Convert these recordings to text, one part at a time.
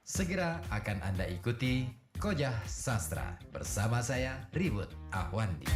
Segera akan Anda ikuti Kojah Sastra bersama saya Ribut Ahwandi.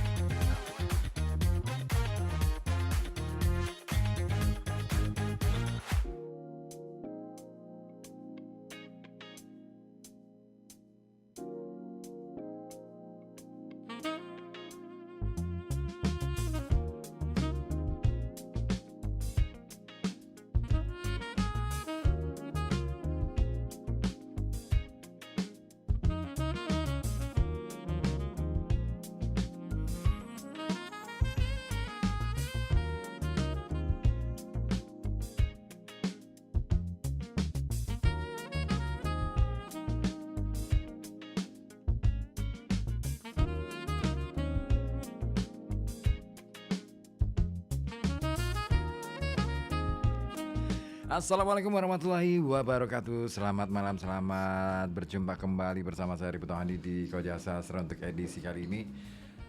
Assalamualaikum warahmatullahi wabarakatuh. Selamat malam, selamat berjumpa kembali bersama saya Ribut Ahwandi di Kojah Sastra untuk edisi kali ini.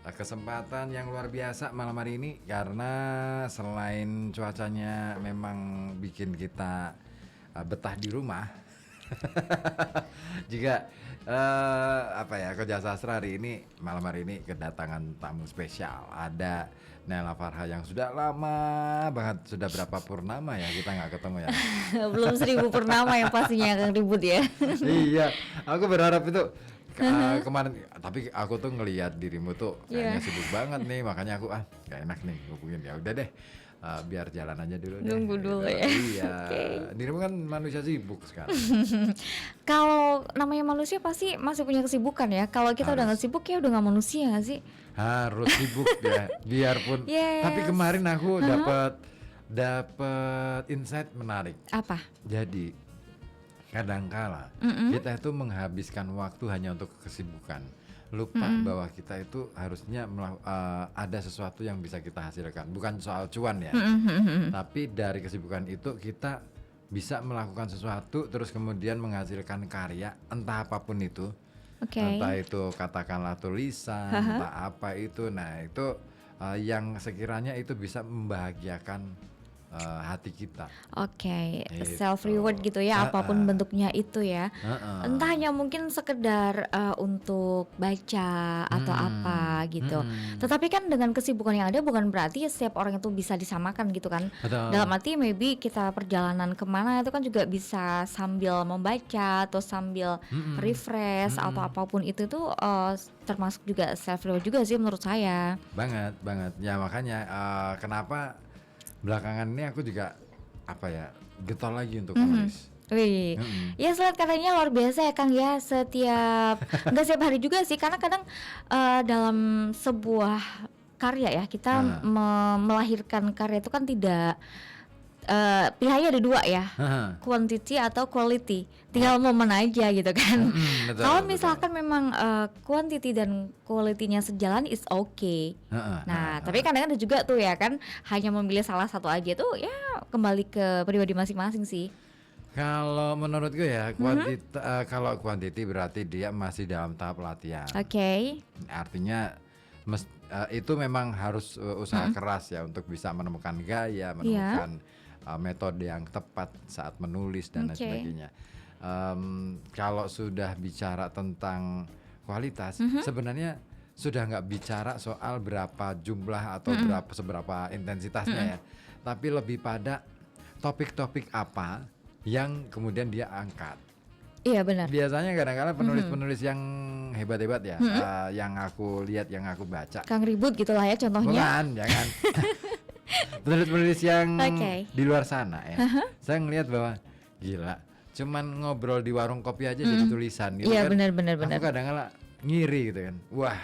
Kesempatan yang luar biasa malam hari ini karena selain cuacanya memang bikin kita betah di rumah. Juga Kojah Sastra hari ini, malam hari ini kedatangan tamu spesial. Ada Nela Farha yang sudah lama banget, sudah berapa purnama ya kita nggak ketemu ya. Belum 1000 purnama yang pastinya akan ribut ya. Iya, aku berharap itu kemarin, tapi aku tuh ngelihat dirimu tuh kayaknya sibuk banget nih, makanya aku gak enak nih hubungin, ya udah deh. Biar jalan aja dulu. Nunggu dulu ya. Iya. Dirimu kan manusia sibuk sekarang. Kalau namanya manusia pasti masih punya kesibukan ya. Kalau kita udah nggak sibuk ya udah nggak manusia nggak sih? Harus sibuk ya. Biarpun. Yes. Tapi kemarin aku dapat insight menarik. Apa? Jadi kadangkala kita itu menghabiskan waktu hanya untuk kesibukan. Lupa bahwa kita itu harusnya ada sesuatu yang bisa kita hasilkan. Bukan soal cuan ya, tapi dari kesibukan itu kita bisa melakukan sesuatu terus kemudian menghasilkan karya, entah apapun itu. Entah itu katakanlah tulisan, entah apa itu. Nah itu yang sekiranya itu bisa membahagiakan hati kita. Gitu. Self reward gitu ya, apapun bentuknya itu ya. Entah hanya mungkin sekedar untuk baca atau apa gitu. Tetapi kan dengan kesibukan yang ada bukan berarti setiap orang itu bisa disamakan gitu kan. Dalam arti maybe kita perjalanan kemana itu kan juga bisa sambil membaca atau sambil refresh atau apapun itu tuh termasuk juga self reward juga sih menurut saya. Banget. Ya makanya kenapa belakangan ini aku juga getol lagi untuk menulis. Wih, ya selain katanya luar biasa ya Kang ya, nggak setiap hari juga sih, karena kadang dalam sebuah karya ya kita melahirkan karya itu kan tidak pilihannya ada dua ya, quantity atau quality, tinggal momen aja gitu kan. Kalau misalkan memang quantity dan quality-nya sejalan is okay. Tapi kadang-kadang ada juga tuh ya kan, hanya memilih salah satu aja tuh ya kembali ke pribadi masing-masing sih. Kalau menurutku ya kalau quantity berarti dia masih dalam tahap latihan. Artinya itu memang harus usaha keras ya untuk bisa menemukan gaya, menemukan metode yang tepat saat menulis dan lain sebagainya. Kalau sudah bicara tentang kualitas, sebenarnya sudah nggak bicara soal berapa jumlah atau seberapa intensitasnya ya, tapi lebih pada topik-topik apa yang kemudian dia angkat. Iya benar. Biasanya kadang-kadang penulis-penulis yang hebat-hebat ya, yang aku lihat, yang aku baca. Kang Ribut gitulah ya contohnya. Bukan, jangan. Penulis-penulis yang di luar sana ya. Saya ngelihat bahwa gila, cuman ngobrol di warung kopi aja jadi tulisan gitu. Iya, kan. benar. Aku kadang-kadang ngiri gitu kan. Wah,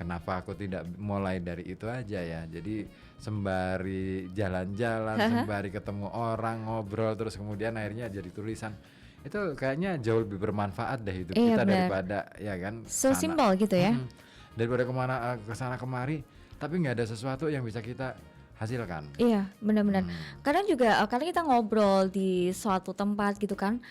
kenapa aku tidak mulai dari itu aja ya. Jadi sembari jalan-jalan, sembari ketemu orang, ngobrol, terus kemudian akhirnya jadi tulisan. Itu kayaknya jauh lebih bermanfaat deh hidup kita daripada ya kan. So simple gitu ya. Daripada kesana kemari, tapi nggak ada sesuatu yang bisa kita hasilkan. Iya, benar-benar. Kadang juga karena kita ngobrol di suatu tempat gitu kan.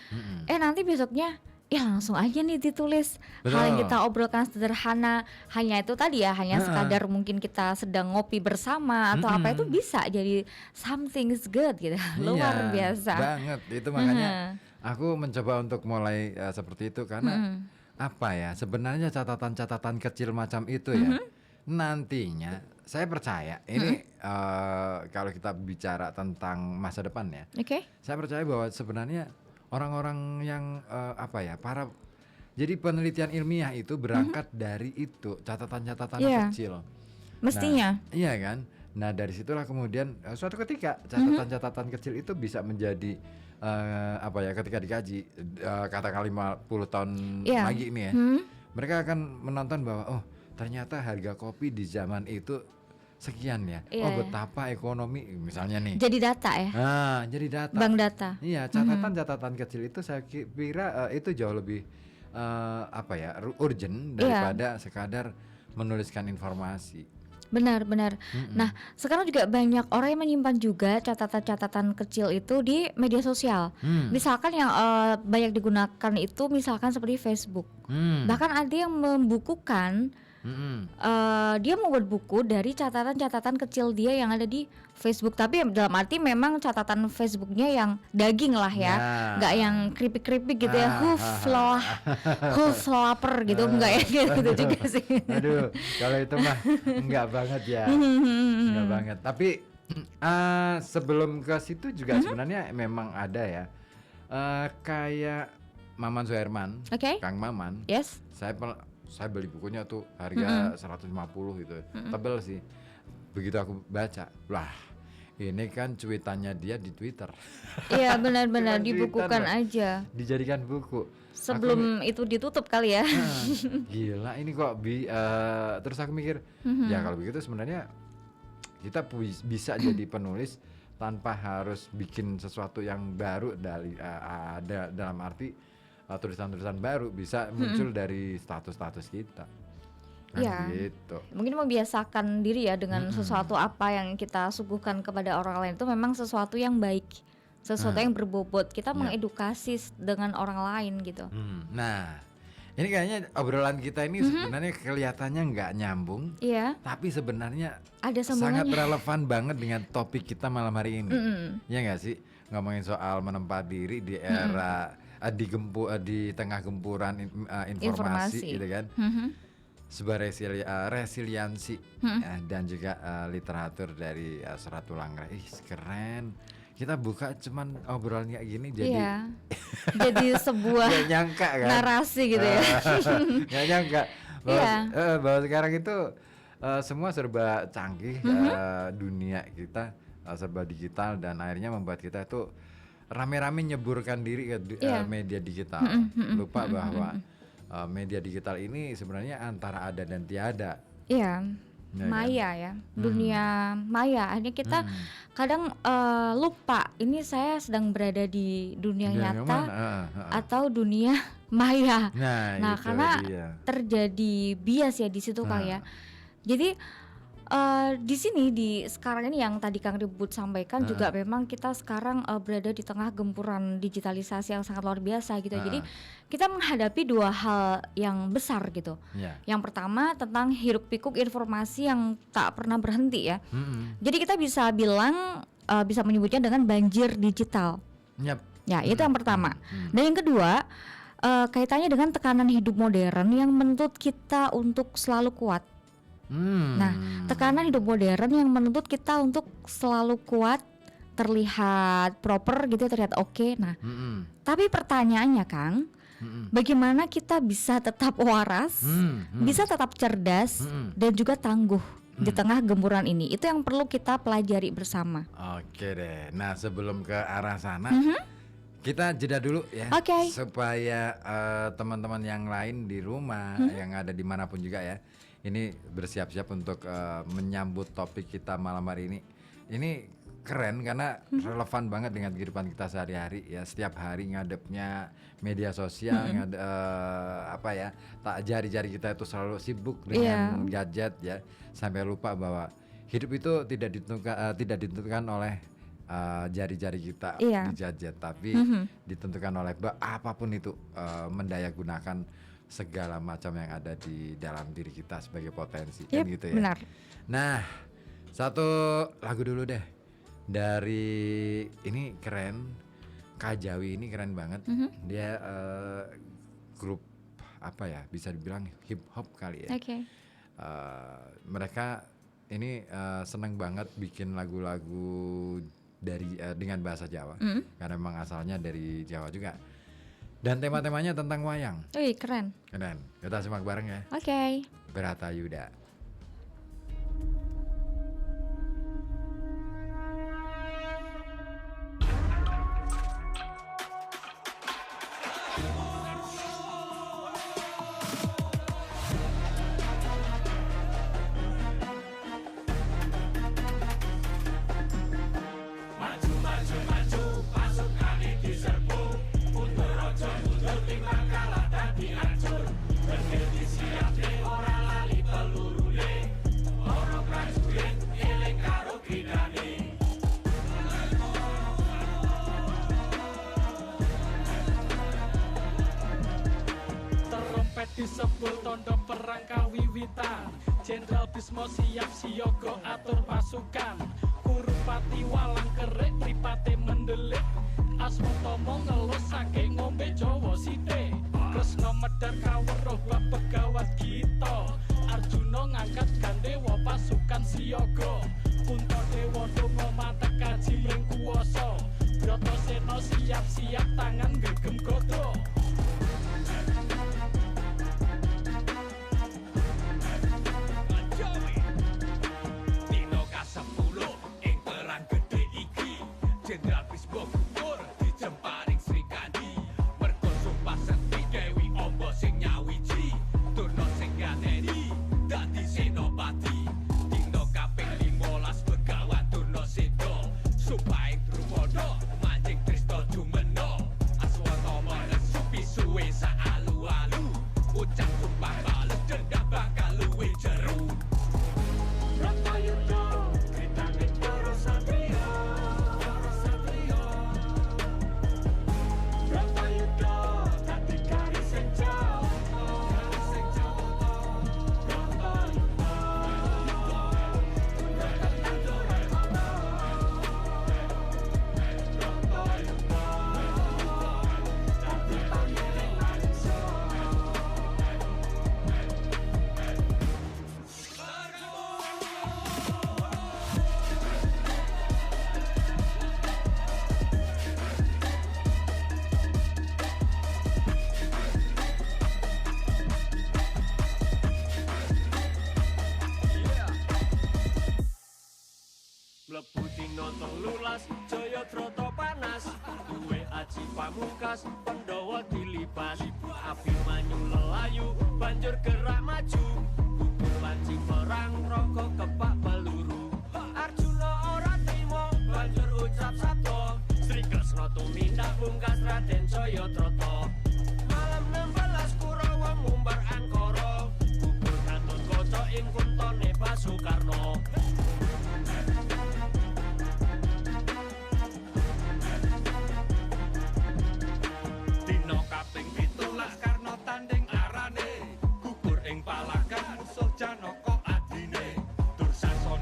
Nanti besoknya ya langsung aja nih ditulis. Hal yang kita obrolkan sederhana, hanya itu tadi ya, hanya sekadar mungkin kita sedang ngopi bersama atau apa, itu bisa jadi something is good gitu. Luar biasa banget. Itu makanya Aku mencoba untuk mulai seperti itu karena apa ya? Sebenarnya catatan-catatan kecil macam itu ya. Nantinya saya percaya ini kalau kita bicara tentang masa depan ya. Saya percaya bahwa sebenarnya orang-orang yang apa ya? Jadi penelitian ilmiah itu berangkat dari itu, catatan-catatan kecil. Mestinya. Nah, iya kan? Nah, dari situlah kemudian suatu ketika catatan-catatan kecil itu bisa menjadi apa ya, ketika dikaji katakan 50 tahun lagi ini ya. Mereka akan menonton bahwa oh, ternyata harga kopi di zaman itu sekian ya. Oh, betapa ekonomi misalnya nih. Jadi data ya. Nah, jadi data. Bank data. Iya, catatan-catatan kecil itu saya kira itu jauh lebih apa ya, urgent daripada sekadar menuliskan informasi. Benar. Nah, sekarang juga banyak orang yang menyimpan juga catatan-catatan kecil itu di media sosial. Misalkan yang banyak digunakan itu misalkan seperti Facebook. Bahkan ada yang membukukan, dia membuat buku dari catatan-catatan kecil dia yang ada di Facebook. Tapi dalam arti memang catatan Facebooknya yang daging lah ya, nggak yang keripik-keripik gitu ya, huf lapar gitu, enggak ya gitu juga sih. Aduh, kalau itu mah enggak banget ya, enggak banget. Tapi sebelum ke situ juga sebenarnya memang ada ya, kayak Maman Suherman, Kang Maman. Yes. Saya beli bukunya tuh harga 150 gitu, tebel sih. Begitu aku baca, lah ini kan cuitannya dia di Twitter. Iya benar-benar dibukukan aja. Dijadikan buku. Sebelum itu ditutup kali ya. Gila ini kok terus aku mikir, ya kalau begitu sebenarnya kita bisa jadi penulis tanpa harus bikin sesuatu yang baru dari ada dalam arti tulisan-tulisan baru bisa muncul dari status-status kita. Iya, gitu. Mungkin membiasakan diri ya dengan sesuatu apa yang kita suguhkan kepada orang lain itu memang sesuatu yang baik, sesuatu yang berbobot. Kita mengedukasi dengan orang lain gitu. Nah, ini kayaknya obrolan kita ini sebenarnya kelihatannya nggak nyambung, tapi sebenarnya ada sangat relevan banget dengan topik kita malam hari ini. Ya nggak sih, ngomongin soal menempa diri di era di tengah gempuran informasi gitu kan. Sebuah resiliensi dan juga literatur dari Suratullah. Keren. Kita buka cuman obrolan kayak gini jadi jadi sebuah gak nyangka kan narasi gitu ya. Gak nyangka bahwa sekarang itu semua serba canggih, dunia kita serba digital dan akhirnya membuat kita itu rame-rame nyeburkan diri ke media digital. Lupa bahwa media digital ini sebenarnya antara ada dan tiada. Iya, maya ya, dunia maya. Akhirnya kita kadang lupa ini saya sedang berada di dunia nyata atau dunia maya. Nah karena terjadi bias ya di situ kali ya. Jadi di sini sekarang ini yang tadi Kang Ribut sampaikan juga memang kita sekarang berada di tengah gempuran digitalisasi yang sangat luar biasa gitu. Jadi kita menghadapi dua hal yang besar gitu. Yang pertama tentang hiruk pikuk informasi yang tak pernah berhenti ya. Jadi kita bisa bilang bisa menyebutnya dengan banjir digital. Ya itu yang pertama. Dan yang kedua kaitannya dengan tekanan hidup modern yang menuntut kita untuk selalu kuat. Nah, tekanan hidup modern yang menuntut kita untuk selalu kuat, terlihat proper gitu, terlihat oke. Nah, tapi pertanyaannya Kang, bagaimana kita bisa tetap waras, bisa tetap cerdas, dan juga tangguh di tengah gempuran ini? Itu yang perlu kita pelajari bersama. Oke deh. Nah, sebelum ke arah sana, kita jeda dulu ya, supaya teman-teman yang lain di rumah, yang ada dimanapun juga ya, ini bersiap-siap untuk menyambut topik kita malam hari ini. Ini keren karena relevan banget dengan kehidupan kita sehari-hari ya. Setiap hari ngadepnya media sosial, apa ya, tak jari-jari kita itu selalu sibuk dengan gadget ya, sampai lupa bahwa hidup itu tidak ditentukan oleh jari-jari kita di gadget, tapi ditentukan oleh apapun itu, mendaya gunakan segala macam yang ada di dalam diri kita sebagai potensi kan gitu ya. Benar. Nah, satu lagu dulu deh dari ini keren, Kajawi ini keren banget. Dia grup apa ya, bisa dibilang hip hop kali ya. Mereka ini seneng banget bikin lagu-lagu dari dengan bahasa Jawa, karena memang asalnya dari Jawa juga. Dan tema-temanya tentang wayang. Keren. Kita simak bareng ya. Bratayuda. Disebut tondo perang kawiwitan, Jenderal Bismo siap siyogo atur pasukan, Kurupati walang kerik mripate mendelik, Aswatama ngelus sake ngombe Jawa sithik, Kresna medhar kaweruh bab Begawat Gita, Arjuna ngangkat gandewa pasukan siyaga, Puntadewa donga matek kaji mring kuwasa, Bratasena siap-siap tangan gegem gada. Jenderal Bismo gugur dijemparing Srikandi, mergo sumpah sekti Dewi Amba sing nyawiji, Durna sing ngateni dadi senopati. Dina kaping 15 Begawan Durna Seda, sumpahe Drupada mancing Trisna Jumena, Aswatama nesu pisuwe sak alu-alu, ucap sumpah bales dendam bakal luwih jero. Bratayuda kritane para satria, Mlebu dina 13 Jayadrata panas, duwe aji pamungkas Pandhawa dilibas, Abimanyu lelayu banjur gerak maju, gugur wanci perang raga kepak peluru, Arjuna ora trima banjur ucap sabda, Sri Kresna tumindak pungkas Raden Jayadrata. Malam 16 Kurawa ngumbar angkara, gugur Gatotkaca ing kuntane Basukarna. Kaping 17 Karna tanding arane, gugur ing Palagan musuh Janaka adine, Dursasana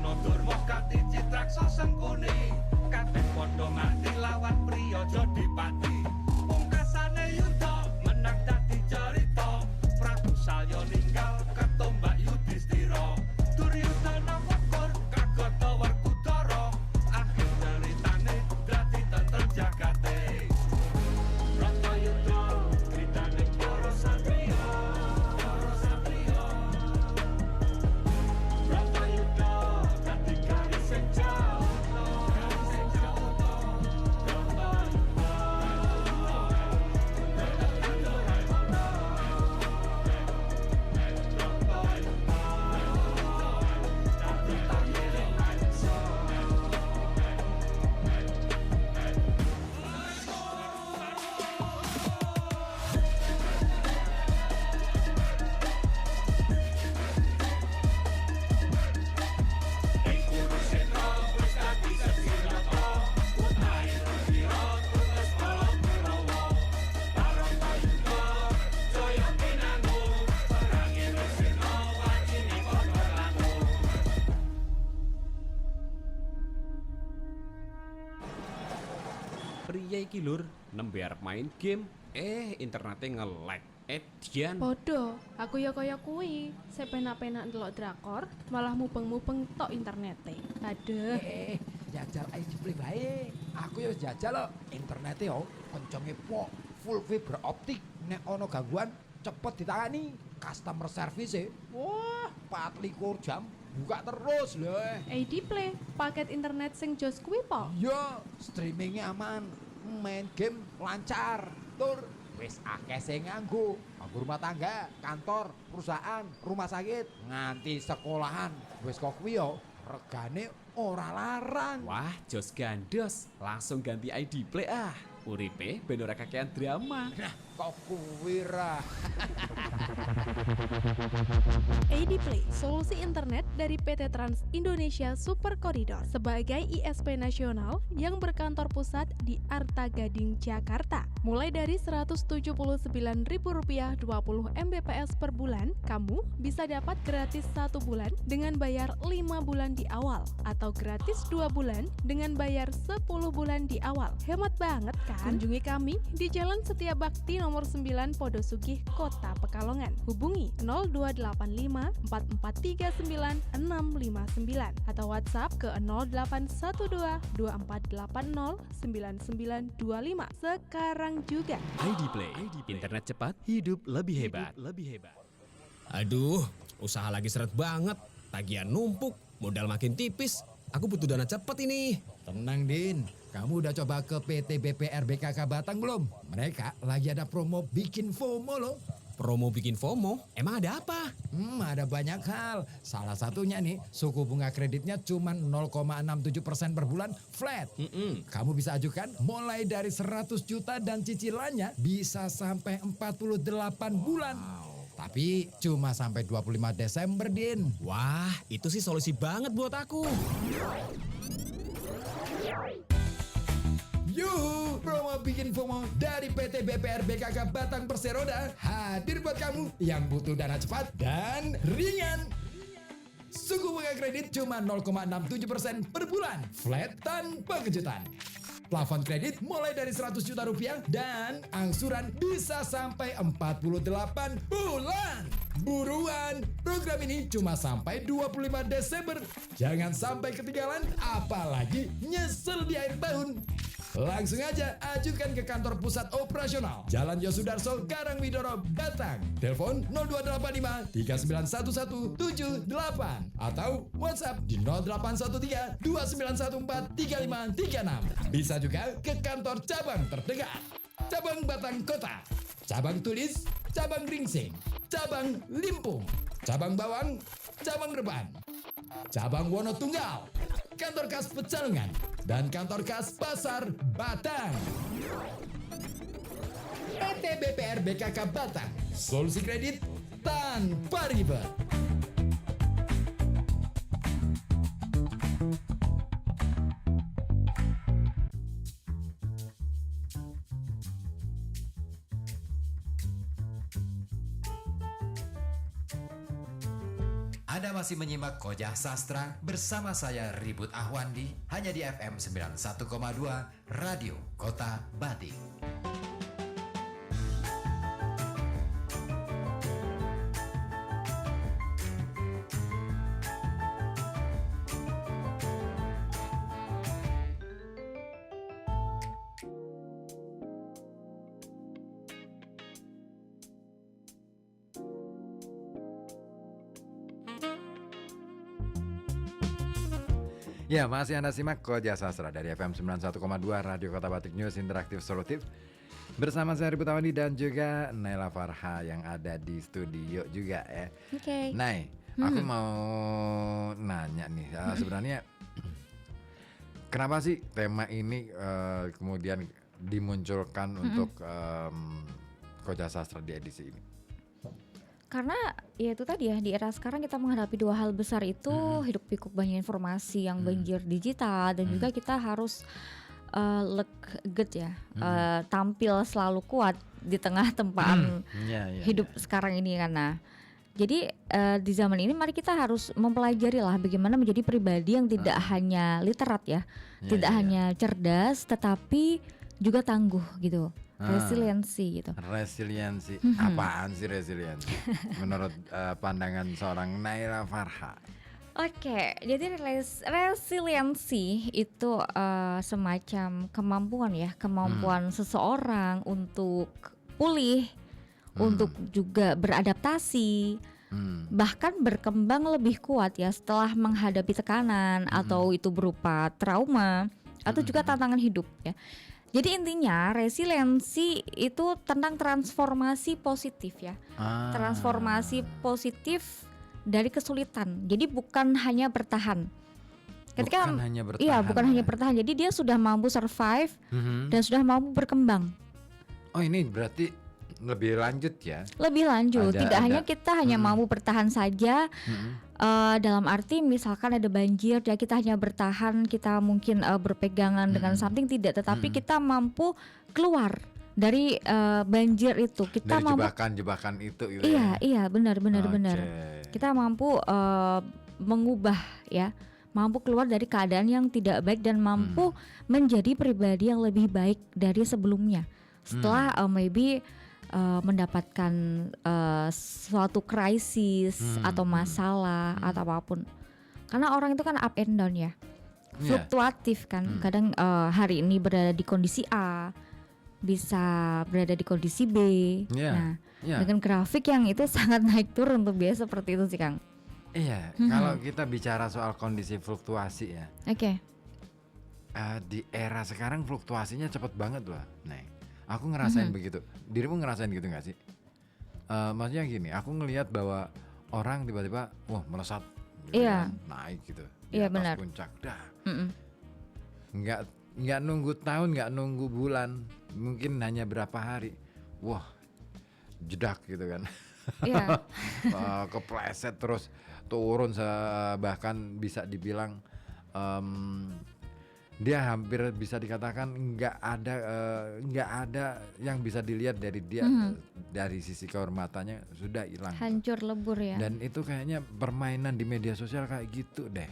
Priye iki lur, nembe arep main game, internetnya nge-lag. Dian. Bodoh, aku ya kaya kuwi. Sepenak-penak ndelok drakor, malah mubeng-mubeng tok internete. Aduh. Jajal ID Play bae. Aku ya jajal lo. Internete yo kencenge full fiber optik. Nek ono gangguan cepet ditangani. Customer service wah 24 jam buka terus lho. ID Play, paket internet sing jos kuwi po. Iya, streamingnya aman. Main game lancar. Tur wis akeh sing nganggo rumah tangga, kantor, perusahaan, rumah sakit, nganti sekolahan. Wis kok kuwi yo regane ora larang. Wah, jos gandos. Langsung ganti ID Play ah. Uripe ben ora kakean drama. Nah, kok kuwi ra. ID Play, solusi internet dari PT Trans Indonesia Super Koridor sebagai ISP nasional yang berkantor pusat di Arta Gading, Jakarta. Mulai dari Rp179.000 20 Mbps per bulan, kamu bisa dapat gratis 1 bulan dengan bayar 5 bulan di awal atau gratis 2 bulan dengan bayar 10 bulan di awal. Hemat banget kan? Kunjungi kami di Jalan Setia Bakti nomor 9 Podosugih, Kota Pekalongan. Hubungi 0285 4439 659 atau WhatsApp ke 0812 2480 9925 sekarang juga. ID Play, internet cepat, hidup lebih hebat. Aduh, usaha lagi seret banget. Tagihan numpuk, modal makin tipis. Aku butuh dana cepet ini. Tenang Din, kamu udah coba ke PT BPR BKK Batang belum? Mereka lagi ada promo bikin FOMO loh. Promo bikin FOMO? Emang ada apa? Ada banyak hal. Salah satunya nih, suku bunga kreditnya cuma 0,67% per bulan flat. Kamu bisa ajukan mulai dari 100 juta dan cicilannya bisa sampai 48 bulan. Tapi cuma sampai 25 Desember, Din. Wah, itu sih solusi banget buat aku. Yuhu, promo bikin FOMO dari PT BPR BKK Batang Perseroda hadir buat kamu yang butuh dana cepat dan ringan. Suku bunga kredit cuma 0,67% per bulan, flat tanpa kejutan. Plafon kredit mulai dari 100 juta rupiah dan angsuran bisa sampai 48 bulan. Buruan, program ini cuma sampai 25 Desember. Jangan sampai ketinggalan, apalagi nyesel di akhir tahun. Langsung aja ajukan ke kantor pusat operasional Jalan Yosudarso, Karangwidoro, Batang. Telepon 0285 391178 atau WhatsApp di 0813 2914 3536. Bisa juga ke kantor cabang terdekat. Cabang Batang Kota, cabang Tulis, cabang Gringsing, cabang Limpung, cabang Bawang, cabang Reban, cabang Wonotunggal, kantor kas Pecalungan, dan kantor kas Pasar Batang. PT BPR BKK Batang, solusi kredit tanpa ribet. Anda masih menyimak Kojah Sastra bersama saya Ribut Ahwandi hanya di FM 91,2 Radio Kota Batik. Ya, masih Anda simak Kojah Sastra dari FM 91,2 Radio Kota Batik, News Interaktif Solutif. Bersama saya Ribut Ahwandi dan juga Naila Farha yang ada di studio juga ya. Oke. Nay, aku mau nanya nih, sebenarnya kenapa sih tema ini kemudian dimunculkan untuk Kojah Sastra di edisi ini? Karena ya itu tadi ya, di era sekarang kita menghadapi dua hal besar itu, hidup pikuk banyak informasi yang banjir digital, dan juga kita harus look good ya, tampil selalu kuat di tengah tempaan hidup sekarang ini karena. Jadi di zaman ini mari kita harus mempelajari lah bagaimana menjadi pribadi yang tidak hanya literat ya, tidak hanya cerdas tetapi juga tangguh gitu. Resiliensi gitu. Resiliensi, apaan sih resiliensi? Menurut pandangan seorang Naira Farha. Oke, jadi resiliensi itu semacam kemampuan seseorang untuk pulih, untuk juga beradaptasi, bahkan berkembang lebih kuat ya setelah menghadapi tekanan atau itu berupa trauma atau juga tantangan hidup ya. Jadi intinya resiliensi itu tentang transformasi positif ya. Transformasi positif dari kesulitan. Jadi bukan hanya bertahan. Bukan hanya bertahan. Iya, bukan hanya bertahan. Jadi dia sudah mampu survive dan sudah mampu berkembang. Oh, ini berarti lebih lanjut ya. Lebih lanjut. Tidak hanya kita hanya mampu bertahan saja. Dalam arti misalkan ada banjir ya kita hanya bertahan, kita mungkin berpegangan dengan something, tidak, tetapi kita mampu keluar dari banjir itu. Kita dari mampu jebakan itu gitu. Iya, benar. Kita mampu mengubah ya, mampu keluar dari keadaan yang tidak baik dan mampu menjadi pribadi yang lebih baik dari sebelumnya. Setelah maybe mendapatkan suatu krisis atau masalah atau apapun. Karena orang itu kan up and down ya, fluktuatif kan. Kadang hari ini berada di kondisi A, bisa berada di kondisi B. Nah, dengan grafik yang itu sangat naik turun tuh biasa seperti itu sih Kang. Iya, kalau kita bicara soal kondisi fluktuasi ya. Oke. Di era sekarang fluktuasinya cepet banget loh. Aku ngerasain begitu. Dirimu ngerasain gitu gak sih? Maksudnya gini, aku ngelihat bahwa orang tiba-tiba melesat gitu kan, naik gitu di atas puncak dah. Nggak nunggu tahun, nggak nunggu bulan, mungkin hanya berapa hari. Wah, jedak gitu kan. Kepleset terus turun, bahkan bisa dibilang dia hampir bisa dikatakan nggak ada yang bisa dilihat dari dia, dari sisi kehormatannya sudah hilang, hancur lebur ya. Dan itu kayaknya permainan di media sosial kayak gitu deh.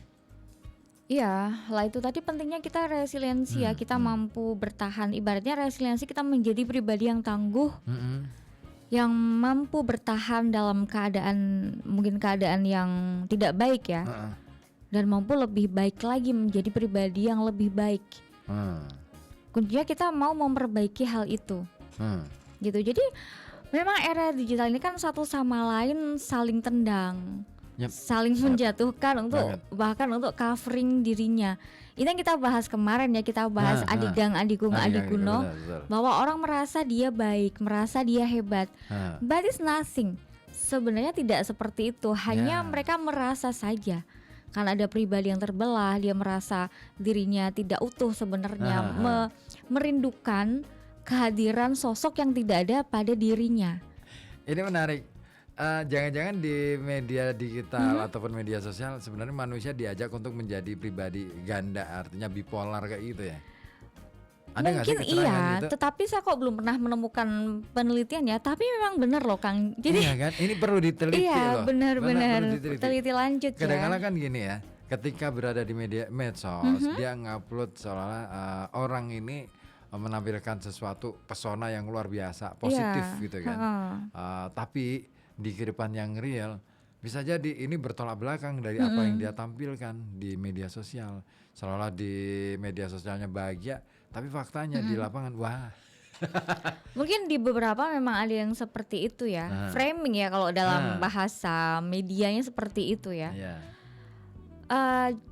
Iya, lah itu tadi pentingnya kita resiliensi ya, kita mampu bertahan. Ibaratnya resiliensi kita menjadi pribadi yang tangguh, yang mampu bertahan dalam keadaan yang tidak baik ya. Dan mampu lebih baik lagi, menjadi pribadi yang lebih baik. Kuncinya kita mau memperbaiki hal itu, gitu. Jadi memang era digital ini kan satu sama lain saling tendang, saling menjatuhkan untuk bahkan untuk covering dirinya. Ini yang kita bahas kemarin ya, kita bahas Adigang Adigung Adiguno, bahwa orang merasa dia baik, merasa dia hebat, but it's nothing. Sebenarnya tidak seperti itu, hanya mereka merasa saja. Karena ada pribadi yang terbelah, dia merasa dirinya tidak utuh sebenarnya, merindukan kehadiran sosok yang tidak ada pada dirinya. Ini menarik. Jangan-jangan di media digital ataupun media sosial sebenarnya manusia diajak untuk menjadi pribadi ganda, artinya bipolar kayak gitu ya? Ada mungkin iya, gitu? Tetapi saya kok belum pernah menemukan penelitian ya. Tapi memang benar loh Kang. Jadi iya kan, ini perlu diteliti loh. Benar-benar teliti lanjut ya. Kadang-kadang kan gini ya, ketika berada di medsos, dia ngupload seolah orang ini menampilkan sesuatu pesona yang luar biasa, positif gitu kan. Tapi di kehidupan yang real bisa jadi ini bertolak belakang dari apa yang dia tampilkan di media sosial. Seolah di media sosialnya bahagia, tapi faktanya di lapangan wah. Mungkin di beberapa memang ada yang seperti itu ya. Framing ya kalau dalam bahasa medianya seperti itu ya.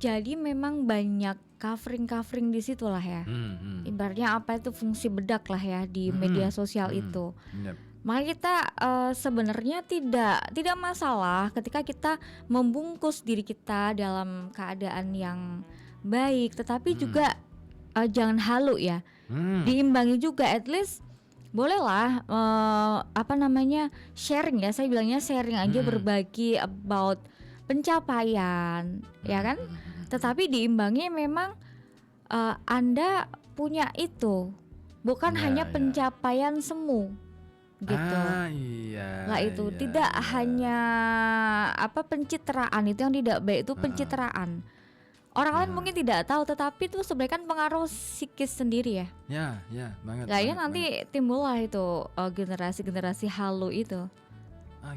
Jadi memang banyak covering di situ lah ya. Ibaratnya apa itu fungsi bedak lah ya di media sosial itu. Maka kita sebenarnya tidak masalah ketika kita membungkus diri kita dalam keadaan yang baik, tetapi juga jangan halu ya. Diimbangi juga, at least bolehlah sharing ya, saya bilangnya sharing aja, berbagi about pencapaian ya kan, tetapi diimbangi memang Anda punya itu, bukan hanya pencapaian semu gitu. Lah itu tidak hanya pencitraan, itu yang tidak baik, itu pencitraan. Orang lain mungkin tidak tahu, tetapi itu sebenarnya kan pengaruh psikis sendiri ya. Ya, banget. Lah ya banget, nanti timbullah itu generasi-generasi halu itu.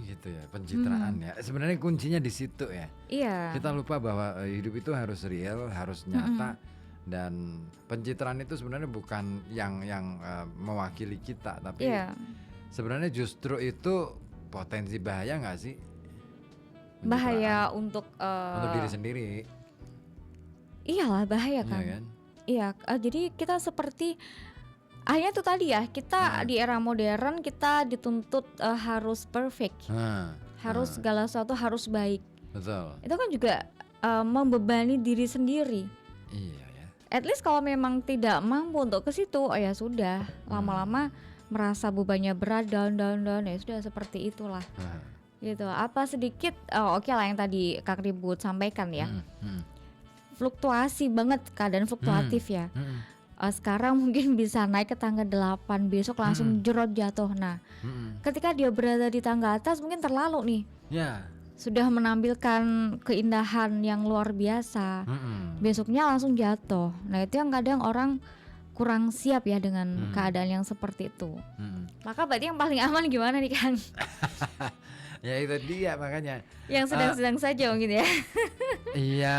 Gitu ya, pencitraan ya. Sebenarnya kuncinya di situ ya. Iya. Kita lupa bahwa hidup itu harus real, harus nyata, dan pencitraan itu sebenarnya bukan yang mewakili kita, tapi sebenarnya justru itu potensi bahaya nggak sih? Bahaya untuk diri sendiri. Iyalah bahaya kan. Iya kan? Iya, jadi kita seperti akhirnya itu tadi ya, kita di era modern kita dituntut harus perfect, harus segala sesuatu harus baik. Betul. Itu kan juga membebani diri sendiri. Iya ya. At least kalau memang tidak mampu untuk ke situ, ya sudah, lama-lama merasa bebannya berat, down, ya sudah seperti itulah. Gitu. Apa sedikit, oke lah yang tadi Kak Ribut sampaikan ya. Fluktuasi banget, keadaan fluktuatif ya. Sekarang mungkin bisa naik ke tangga 8, besok langsung jerot jatuh. Nah, ketika dia berada di tangga atas mungkin terlalu nih. Sudah menampilkan keindahan yang luar biasa. Besoknya langsung jatuh. Nah, itu yang kadang orang kurang siap ya dengan keadaan yang seperti itu. Maka berarti yang paling aman gimana nih Kang? Ya itu dia makanya. Yang sedang-sedang saja mungkin ya. Iya.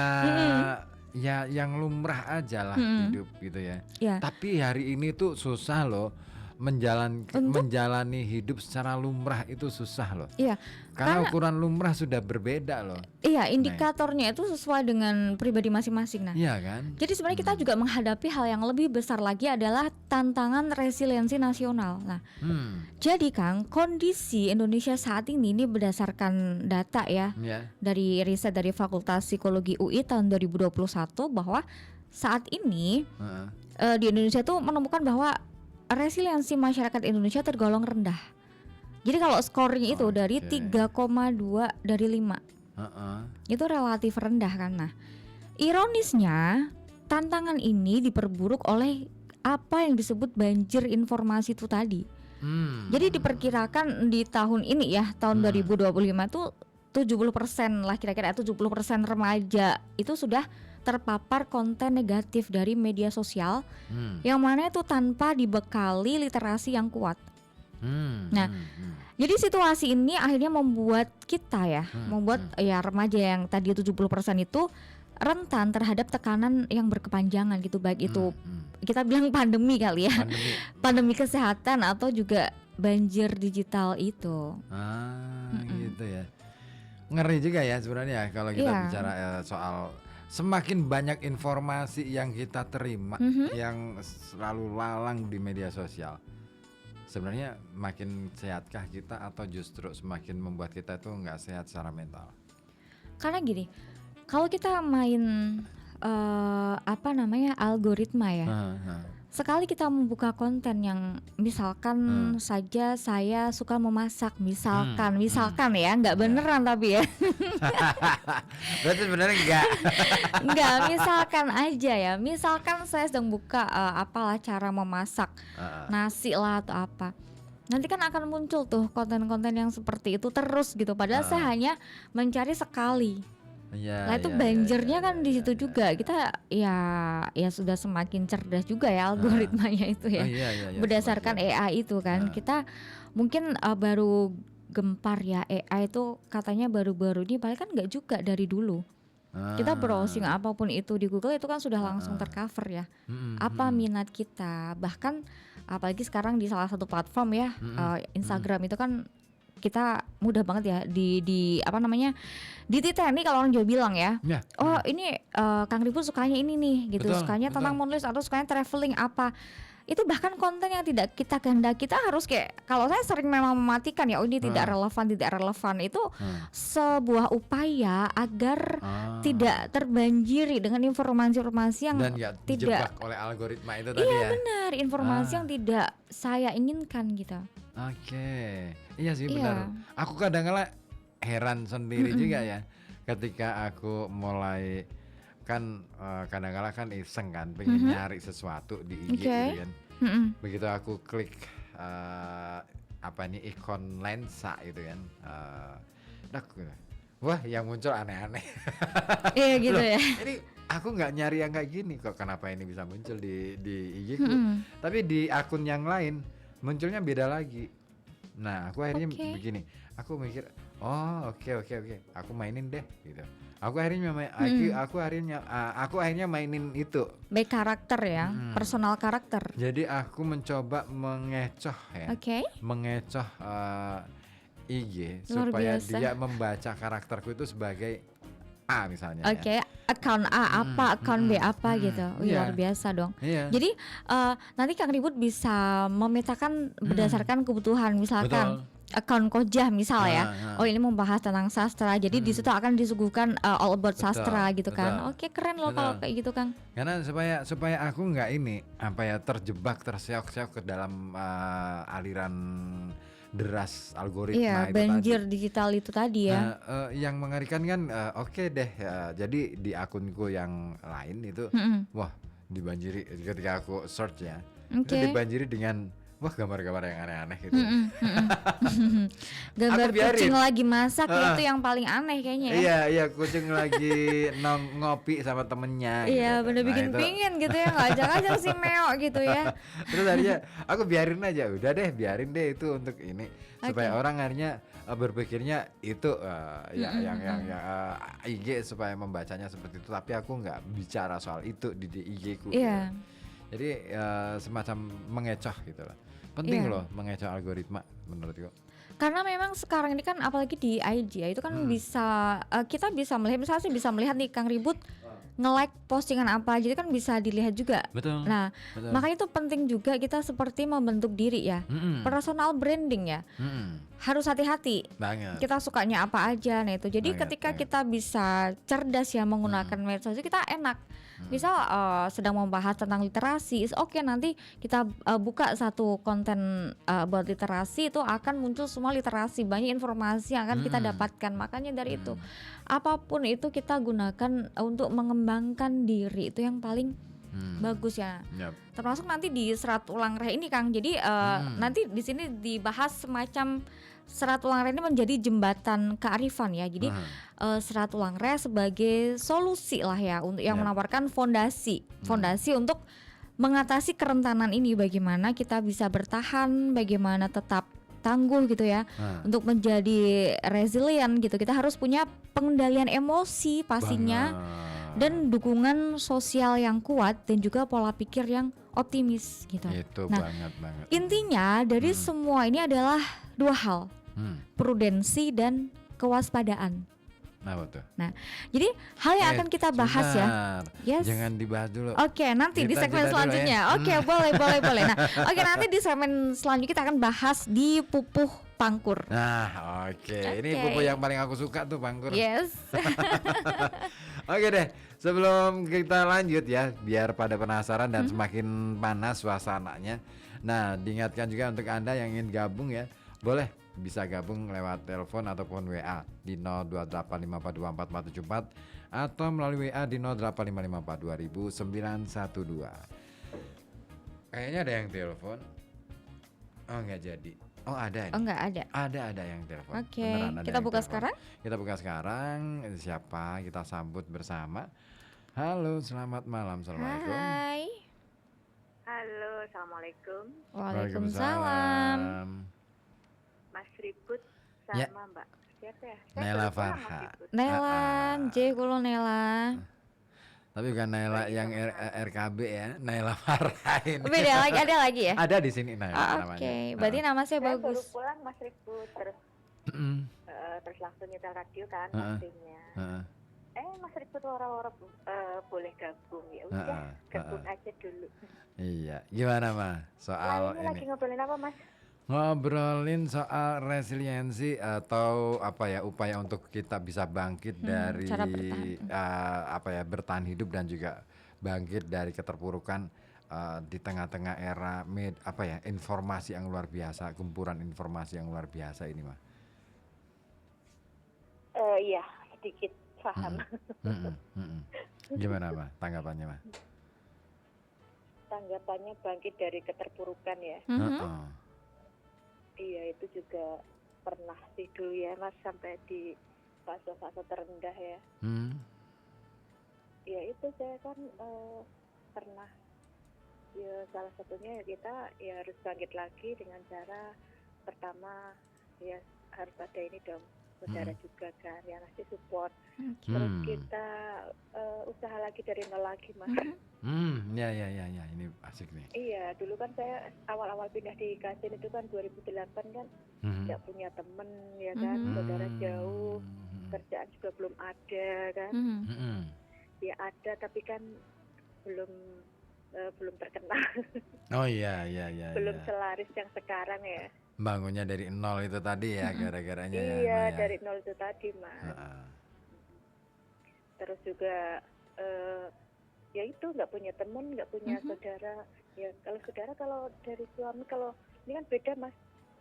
Ya yang lumrah aja lah hidup gitu ya. Tapi hari ini tuh susah loh menjalani hidup secara lumrah, itu susah loh. Iya. Karena ukuran lumrah sudah berbeda loh. Iya, indikatornya itu sesuai dengan pribadi masing-masing. Nah, iya kan? Jadi sebenarnya kita juga menghadapi hal yang lebih besar lagi adalah tantangan resiliensi nasional. Nah, jadi Kang, kondisi Indonesia saat ini berdasarkan data ya, dari riset dari Fakultas Psikologi UI tahun 2021 bahwa saat ini di Indonesia tuh menemukan bahwa resiliensi masyarakat Indonesia tergolong rendah. Jadi kalau scoring itu dari 3,2 dari 5 itu relatif rendah kan. Nah, ironisnya tantangan ini diperburuk oleh apa yang disebut banjir informasi itu tadi. Jadi diperkirakan di tahun ini ya, tahun 2025 tuh 70% lah kira-kira, 70% remaja itu sudah terpapar konten negatif dari media sosial yang mana itu tanpa dibekali literasi yang kuat. Nah, jadi situasi ini akhirnya membuat kita ya, membuat ya remaja yang tadi 70% itu rentan terhadap tekanan yang berkepanjangan gitu, baik itu kita bilang pandemi kali ya, pandemi kesehatan atau juga banjir digital itu. Gitu ya. Ngeri juga ya sebenarnya kalau kita bicara soal semakin banyak informasi yang kita terima yang selalu lalang di media sosial. Sebenarnya makin sehatkah kita atau justru semakin membuat kita tuh nggak sehat secara mental? Karena gini, kalau kita main algoritma ya, sekali kita membuka konten yang misalkan saja saya suka memasak, misalkan ya, nggak beneran tapi ya. Berarti sebenarnya Enggak, misalkan aja ya. Misalkan saya sedang buka apalah cara memasak nasi lah atau apa. Nanti kan akan muncul tuh konten-konten yang seperti itu terus gitu. Padahal saya hanya mencari sekali. Nah itu banjirnya kan di situ juga. Kita ya sudah semakin cerdas juga ya algoritmanya itu ya. Berdasarkan AI itu kan. Kita mungkin baru gempar ya, AI itu katanya baru-baru ini, padahal kan nggak juga dari dulu. Kita browsing apapun itu di Google itu kan sudah langsung tercover ya. Apa minat kita, bahkan apalagi sekarang di salah satu platform ya, Instagram itu kan kita mudah banget ya dititeni kalau orang Jawa bilang ya. Oh ini Kang Ribut sukanya ini nih gitu, sukanya tentang menulis atau sukanya traveling apa. Itu bahkan konten yang tidak kita kehendaki, kita harus kayak, kalau saya sering memang mematikan ya, ini tidak relevan itu sebuah upaya agar tidak terbanjiri dengan informasi-informasi yang dan tidak oleh algoritma itu tadi ya. Iya benar, informasi yang tidak saya inginkan gitu. Iya sih benar. Aku kadang-kadang heran sendiri juga ya ketika aku mulai kan kadang-kadang kan iseng kan pengen nyari sesuatu di IG gitu kan. Begitu aku klik ikon lensa gitu kan, wah yang muncul aneh-aneh. Iya gitu ya. Ini aku nggak nyari yang kayak gini kok, kenapa ini bisa muncul di IG ku, tapi di akun yang lain munculnya beda lagi. Nah aku akhirnya begini, aku mikir oke, aku mainin deh gitu. Aku akhirnya mainin itu. Baik karakter ya, personal karakter. Jadi aku mencoba mengecoh ya, mengecoh IG Luar supaya biasa. dia membaca karakterku itu sebagai A misalnya. Account A apa, account B apa gitu. Iya. Luar biasa dong. Iya. Jadi nanti Kang Ribut bisa memetakan berdasarkan kebutuhan, misalkan account Kojah misal ya. Oh ini membahas tentang sastra. Jadi di situ akan disuguhkan all about sastra gitu kan. Oke, keren loh kalau kayak gitu Kang. Karena supaya aku nggak terjebak terseok-seok ke dalam aliran deras algoritma itu banjir tadi. digital itu tadi ya. Yang mengerikan kan jadi di akunku yang lain itu wah dibanjiri ketika aku search ya. Itu dibanjiri dengan gambar-gambar yang aneh-aneh gitu. Gambar kucing lagi masak itu yang paling aneh kayaknya ya. Iya kucing lagi ngopi sama temennya. Iya gitu. bener bikin pingin gitu ya, ngajak-ngajak si Meo gitu ya. Terus akhirnya aku biarin aja, biarin deh itu untuk ini supaya orang akhirnya berpikirnya itu yang IG supaya membacanya seperti itu, tapi aku nggak bicara soal itu di IG ku. Iya. Jadi semacam mengecoh gitu loh. Penting loh mengecoh algoritma menurutku. Karena memang sekarang ini kan apalagi di IG ya, itu kan bisa kita bisa melihat, misalnya bisa melihat nih Kang Ribut nge-like postingan apa, jadi kan bisa dilihat juga. Betul. Nah, makanya itu penting juga kita seperti membentuk diri ya, personal branding ya. Harus hati-hati. Banget. Kita sukanya apa aja, nah itu. Jadi ketika kita bisa cerdas ya menggunakan medsos, kita enak. Misal sedang membahas tentang literasi, nanti kita buka satu konten buat literasi, itu akan muncul semua literasi, banyak informasi yang akan kita dapatkan. Makanya dari itu, apapun itu kita gunakan untuk mengembangkan diri, itu yang paling bagus ya. Termasuk nanti di Serat Ulang Reh ini Kang. Jadi nanti di sini dibahas semacam Serat Ulang Reh ini menjadi jembatan kearifan ya. Jadi Serat Ulang Reh sebagai solusi lah ya untuk yang menawarkan fondasi untuk mengatasi kerentanan ini, bagaimana kita bisa bertahan, bagaimana tetap tangguh gitu ya. Untuk menjadi resilient gitu, kita harus punya pengendalian emosi pastinya. Dan dukungan sosial yang kuat dan juga pola pikir yang optimis gitu. Itu nah, banget. Intinya dari semua ini adalah dua hal, prudensi dan kewaspadaan. Nah betul. Nah, jadi hal yang akan kita bahas ya. Yes. Jangan dibahas dulu. Oke, nanti di segmen selanjutnya. Oke, boleh. Nah, nanti di segmen selanjutnya kita akan bahas di pupuh pangkur. Nah, oke. Ini pupuh yang paling aku suka tuh, pangkur. Yes. Oke deh, sebelum kita lanjut ya, biar pada penasaran dan semakin panas suasananya. Nah, diingatkan juga untuk Anda yang ingin gabung ya, boleh bisa gabung lewat telepon ataupun WA di 02854244474 atau melalui WA di 085420912. Kayaknya ada yang telepon. Oh, enggak jadi. Oh, ada. Oh, enggak ada. Ada yang telepon. Oke, kita buka sekarang. Kita buka sekarang. Siapa? Kita sambut bersama. Halo, selamat malam. Assalamualaikum. Hai. Halo, assalamualaikum. Waalaikumsalam. Mas Ribut sama Mbak siapa ya? Nela Farha. Nela, J kulo Nela. Tapi bukan Nela yang RKB ya, Nela Farha ini. Beda lagi, ada lagi ya? Ada di sini Nela namanya. Oke, berarti nama saya bagus. Baru pulang Mas Ribut terus langsung nyetel radio kan pastinya. Mas Ribut wara-wara boleh gabung ya udah gabung aja dulu. Iya, gimana Mas soal ini? Lagi ngobrolin apa Mas? Ngobrolin soal resiliensi atau upaya untuk kita bisa bangkit dari bertahan hidup dan juga bangkit dari keterpurukan di tengah-tengah era informasi yang luar biasa, gempuran informasi yang luar biasa ini mah. Iya, sedikit paham. Gimana mah tanggapannya mah? Tanggapannya bangkit dari keterpurukan ya. Iya, itu juga pernah sih dulu ya Mas, sampai di fase-fase terendah ya. ya itu saya kan pernah ya salah satunya ya kita ya harus bangkit lagi dengan cara pertama ya harus ada ini dong saudara juga kan yang ngasih support. Terus kita usaha lagi dari nol lagi Mas. Ya ini asik nih. Iya, dulu kan saya awal-awal pindah di Kajen itu kan 2008 kan nggak punya temen ya kan, saudara jauh, kerjaan juga belum ada kan. Ya ada tapi kan belum terkenal. Oh iya. Belum selaris yang sekarang ya. Bangunnya dari nol itu tadi ya gara-garanya ya. Iya, Maya. dari nol itu tadi Mas. Terus juga ya itu nggak punya temen, nggak punya saudara. Ya kalau saudara kalau dari suami kalau ini kan beda Mas,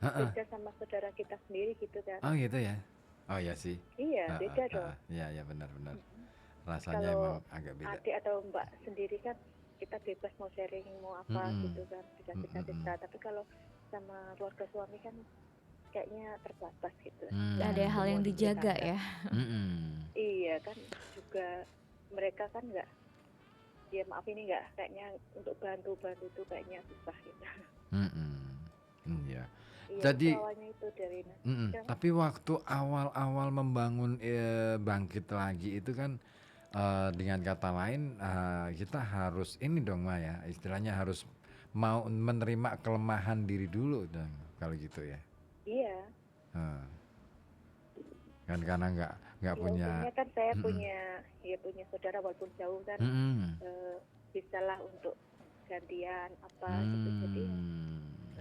beda sama saudara kita sendiri gitu kan. Oh gitu ya. Oh iya sih. Iya beda dong. Iya benar. Rasanya Kalau emang agak beda. adik atau mbak sendiri kan kita bebas mau sharing mau apa gitu kan, bisa cerita. Tapi kalau sama keluarga suami kan kayaknya terbatas gitu. Ada hal yang dijaga ya. Iya kan juga mereka kan nggak, ya maaf ini nggak kayaknya untuk bantu tuh kayaknya susah gitu. Iya. Iya, Jadi awalnya itu dari tapi waktu awal-awal membangun bangkit lagi itu kan dengan kata lain kita harus ini dong Maya, istilahnya harus mau menerima kelemahan diri dulu dong kalau gitu ya. Iya. Kan karena nggak Ya, punya. untungnya kan saya punya saudara walaupun jauh kan bisalah untuk gantian apa gitu jadi.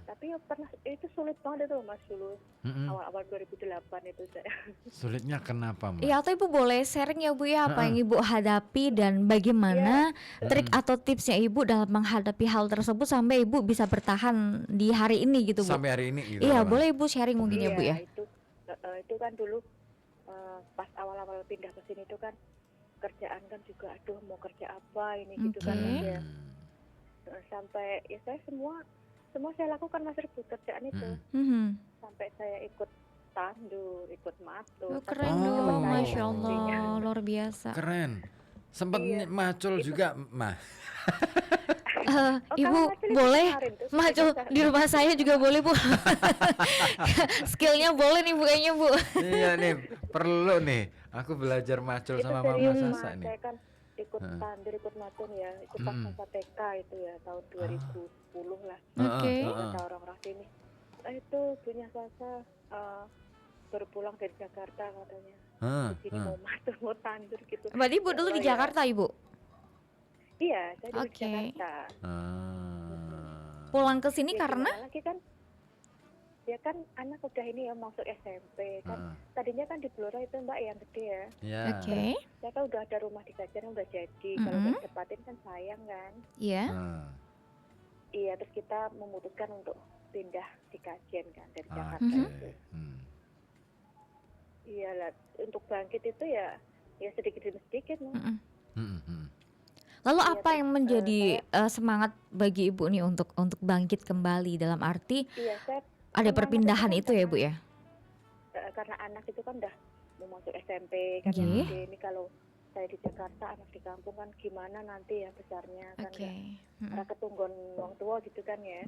Tapi ya pernah itu sulit banget itu Mas dulu awal-awal 2008 itu saya. Sulitnya kenapa Mas? Iya, atau Ibu boleh sharing ya Bu ya apa yang Ibu hadapi dan bagaimana trik atau tipsnya Ibu dalam menghadapi hal tersebut sampai Ibu bisa bertahan di hari ini gitu Bu. Sampai hari ini gitu. Iya, boleh Ibu sharing mungkin ya Bu ya. Itu kan dulu pas awal-awal pindah ke sini itu kan kerjaan kan juga aduh mau kerja apa ini gitu kan ya. Sampai ya saya semua saya lakukan Mas Rebut kerjaan itu. Sampai saya ikut tandur, ikut matur. Keren dong, Masya Allah, luar biasa. Keren. Sempat macul juga mah. Ibu boleh macul di rumah saya juga boleh Bu. Skillnya boleh nih Bu kayaknya Bu. Iya nih perlu nih. Aku belajar macul itu sama Mama Sasa nih. Saya kan ikut tandur, ikut matur ya, ikut pas masa TK itu ya tahun 2010 lah. Kata orang-orang sini. Itu punya Sasa baru pulang dari Jakarta katanya. Di sini mau matur, mau tandur gitu. Berarti Ibu dulu di Jakarta Ibu? Iya, saya di Jakarta. Pulang ke sini karena? Lagi kan, ya kan anak udah ini ya masuk SMP kan. Tadinya kan di Blora itu Mbak yang gede ya. Iya. Saya kan udah ada rumah di Kajen udah jadi. Kalau nggak dapatin kan sayang kan. Iya. Iya, terus kita memutuskan untuk pindah di Kajen kan dari Jakarta itu. Iya lah, untuk bangkit itu ya sedikit demi sedikit Mas. Lalu apa yang menjadi semangat bagi Ibu nih untuk bangkit kembali dalam arti ada perpindahan itu ya Bu ya? Karena anak itu kan udah mau masuk SMP kan ini kalau saya di Jakarta anak di kampung kan gimana nanti ya besarnya kan karena ketunggon orang tua gitu kan ya.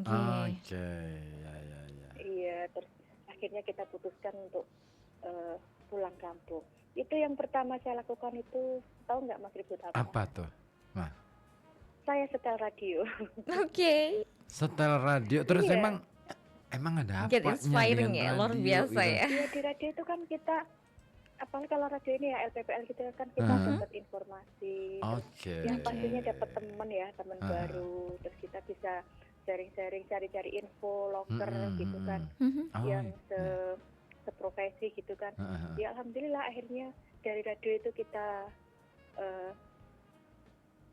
Iya, terus akhirnya kita putuskan untuk pulang kampung. Itu yang pertama saya lakukan itu tahu nggak Mas Ribut apa? Apa tuh? Nah. Saya setel radio. Setel radio terus emang ada apa? Get inspiring ya, luar biasa gitu. Ya. Iya di radio itu kan kita apalagi kalau radio ini ya LPPL gitu kan kita dapat informasi. Yang pastinya dapat teman ya, teman baru. Terus kita bisa sharing-sharing, cari-cari info loker gitu kan. Yang seprofesi gitu kan. Ya alhamdulillah akhirnya dari radio itu kita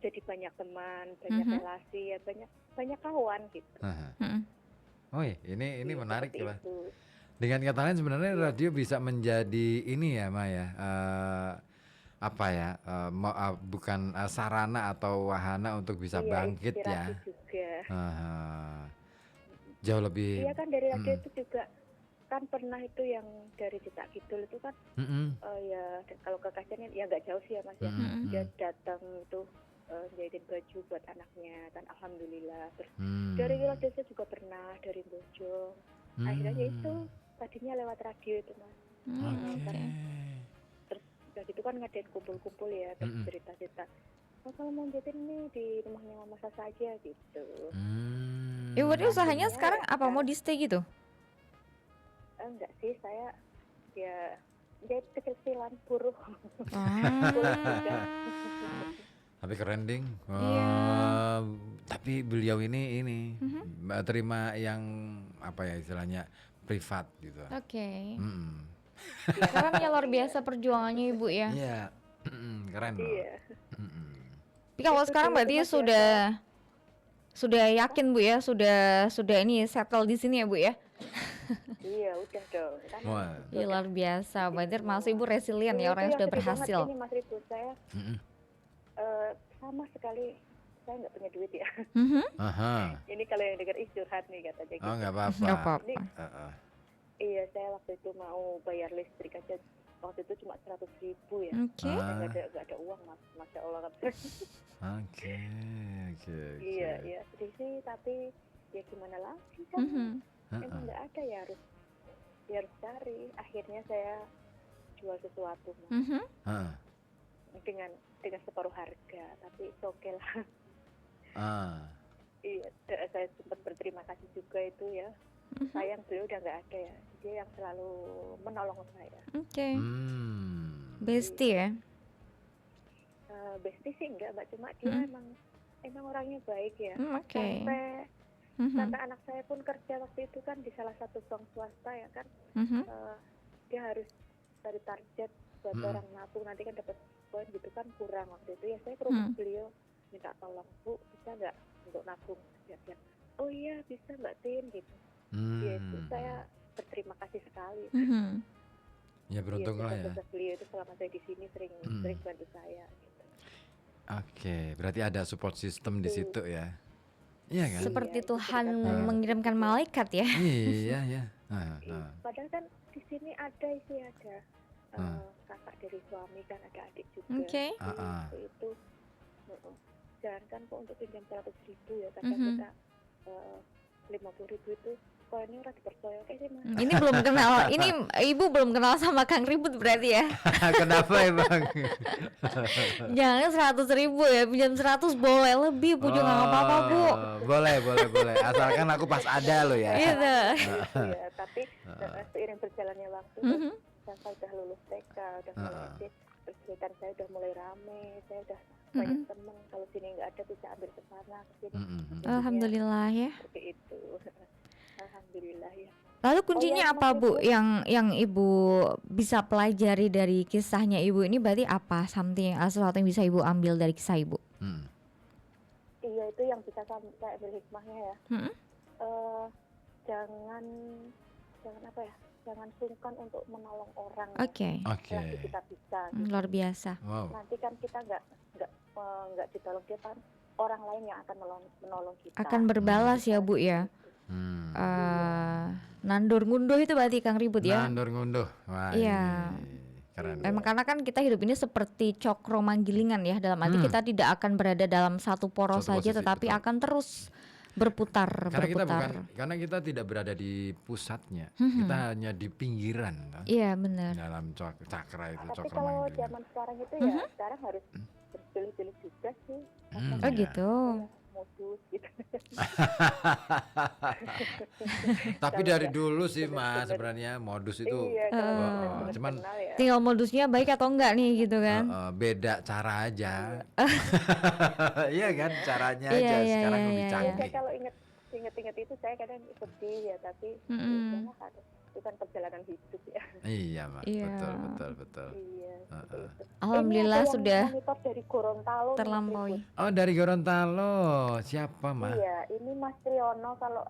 jadi banyak teman, banyak relasi, ya banyak kawan gitu. Oh iya, ini menarik ya. Dengan kata lain sebenarnya radio bisa menjadi ini ya Maya, apa ya, bukan sarana atau wahana untuk bisa bangkit ya. Juga. Jauh lebih. Iya kan dari radio itu juga Kan pernah itu yang dari Cetak Kidul itu kan ya kalau ke Kajen ya nggak jauh sih ya Mas ya. Dia datang itu jahitin baju buat anaknya kan alhamdulillah. Terus dari luar desa juga pernah, dari Bojong. Akhirnya ya itu tadinya lewat radio itu Mas. Terus udah gitu kan ngadain kumpul-kumpul ya, terus cerita-cerita. Oh, kalau mau jahitin ini di rumahnya Mama Sasa aja gitu. Berarti usahanya sekarang apa, mau di stay gitu? Enggak sih, saya ya jahit kecil-kecilan buruh. Tapi keren ding. Tapi beliau ini terima yang apa ya istilahnya privat gitu. Oke. Karena luar biasa perjuangannya Ibu ya. Iya. Keren loh. Iya. Tapi kalau sekarang berarti sudah yakin Bu ya, sudah ini settle di sini ya Bu ya. Iya udah dong kan. Iya luar biasa, berarti masuk Ibu resilient ya, orang yang sudah berhasil. Ini Mas Ribut, saya sama sekali saya nggak punya duit ya. Ini kalau yang dengar curhat nih katanya gitu. Oh nggak apa-apa. Iya, saya waktu itu mau bayar listrik aja waktu itu cuma 100.000 ya. Nggak ada uang Mas, Masya Allah kan. Oke. Iya sedih sih, tapi ya gimana lagi kan. Emang nggak ada ya, harus cari. Akhirnya saya jual sesuatu Mas. dengan separuh harga, tapi oke lah. Iya, saya sempat berterima kasih juga itu ya. Sayang beliau udah nggak ada ya, dia yang selalu menolong saya. Bestie ya? Bestie sih enggak Mbak, cuma dia emang orangnya baik ya. Sampai anak saya pun kerja waktu itu kan di salah satu bank swasta ya kan. Dia harus dari target buat orang nabung, nanti kan dapat poin gitu kan, kurang waktu itu ya. Saya ke rumah beliau minta tolong, Bu bisa nggak untuk nabung ya. Oh iya bisa Mbak Tin gitu. Ya itu saya berterima kasih sekali. Ya beruntung lah ya. Beliau itu selama saya di sini sering bantu saya gitu. Oke, berarti ada support system di situ ya. Iya kan? Seperti Tuhan mengirimkan malaikat ya. Iya. Padahal kan di sini ada kakak dari suami kan, ada adik juga. Itu jangan kan kok untuk pinjam 100.000 ya, kadang kita 50.000 itu koinnya udah dipercaya kayak sih Mas. Ini belum kenal, ini Ibu belum kenal sama Kang Ribut berarti ya. Kenapa emang? Jangan 100.000 ya, pinjam 100 boleh lebih Bu, juga nggak apa-apa Bu. Boleh. Asalkan aku pas ada loh ya. Gitu. Iya, tapi seiring berjalannya waktu saya udah lulus TK, udah mulai pergerakan saya udah mulai rame, saya udah banyak teman, kalau sini nggak ada bisa ambil ke sana ke sini. Alhamdulillah ya. Seperti itu. Alhamdulillah ya. Lalu kuncinya apa Bu yang Ibu bisa pelajari dari kisahnya Ibu ini, berarti apa sesuatu yang bisa Ibu ambil dari kisah Ibu? Iya, itu yang bisa saya ambil hikmahnya ya. Jangan apa ya? Jangan sungkan untuk menolong orang. Selagi kita bisa. Gitu. Luar biasa. Nanti kan kita nggak ditolong, dia kan orang lain yang akan menolong kita. Akan berbalas ya Bu ya. Nandur ngunduh itu berarti Kang Ribut ya. Nandur ngunduh. Wah, iya. Keren. Emang karena kan kita hidup ini seperti cokro manggilingan ya, dalam arti kita tidak akan berada dalam satu poros saja, tetapi akan terus berputar. Karena kita tidak berada di pusatnya, kita hanya di pinggiran. Iya benar. Dalam cakra itu. Tapi kalau zaman sekarang itu ya sekarang harus berpilih-pilih juga sih. Oh gitu. Modus gitu. Tapi dari dulu sih Mas sebenarnya modus itu cuman tinggal modusnya baik atau enggak nih gitu kan. Beda cara aja. Iya kan, caranya aja sekarang lebih canggih. Kalau inget itu saya kadang sedih ya, tapi itu kan perjalanan hidup ya. Iya Mak, betul. Iya. Alhamdulillah sudah dari Gorontalo terlampaui. Oh dari Gorontalo, siapa Mas? Iya, ini Mas Triyono kalau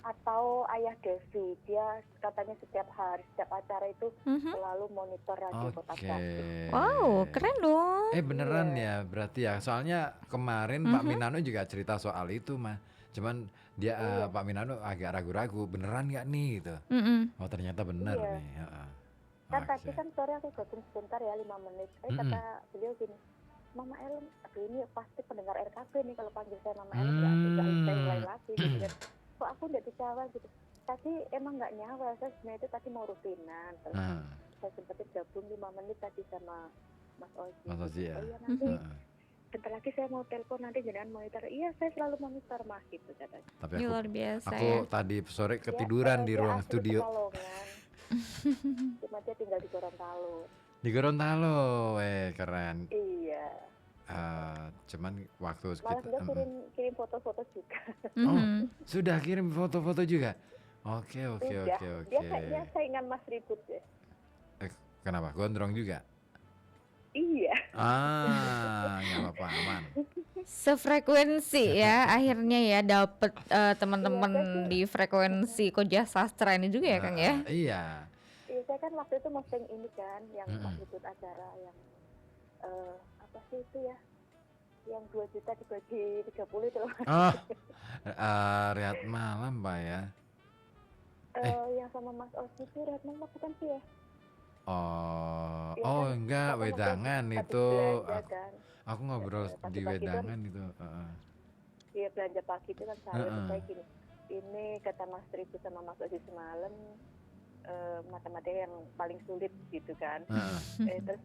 atau Ayah Devi, dia katanya setiap acara itu selalu monitor radio Kota Bandung. Wow, keren dong. Beneran ya berarti ya, soalnya kemarin Pak Minano juga cerita soal itu Mas. Cuman dia Pak Minano agak ragu-ragu, beneran nggak nih gitu. Oh ternyata bener nih. Kan tadi kan sore aku gabung sebentar ya 5 menit. Kata beliau gini, Mama Ellen, aduh ini pasti pendengar RKB nih kalau panggil saya Mama Ellen nggak bisa mulai lagi gitu kan. Kok aku nggak dijawab gitu. Tadi emang nggak nyawa, saya sebenarnya itu tadi mau rutinan. Terus saya sempetin gabung 5 menit tadi sama Mas Oji. Mas Oji ya. Oh iya nanti bentar lagi saya mau telepon, nanti jangan monitor. Iya saya selalu monitor Mas gitu katanya. Tapi Ya, luar biasa aku ya. tadi sore ketiduran di ruang studio. Cuma dia tinggal di Gorontalo. Di Gorontalo, keren. Iya. Cuman waktu Malah kita sudah kirim foto-foto juga. Oh, sudah kirim foto-foto juga. Oke. Dia kayaknya saingan Mas Ribut ya. Kenapa? Gondrong juga? Iya. Nggak apa-apa, aman. Sefrekuensi ya akhirnya ya dapet teman-teman di frekuensi Koja Sastra ini juga ya Kang ya. Iya. Iya saya kan waktu itu posting ini kan yang Mas Ribut acara yang apa sih itu ya, yang 2 juta dibagi 30 itu loh. Riat Malam Pak ya. Yang sama Mas Oji itu Riat Malam bukan sih ya? Enggak, wedangan itu. Kan? Aku ngobrol di wedangan itu. Iya belanja pagi itu kan saya gini. Ini kata Mas Ribut sama Mas Oji semalam matematika yang paling sulit gitu kan. Terus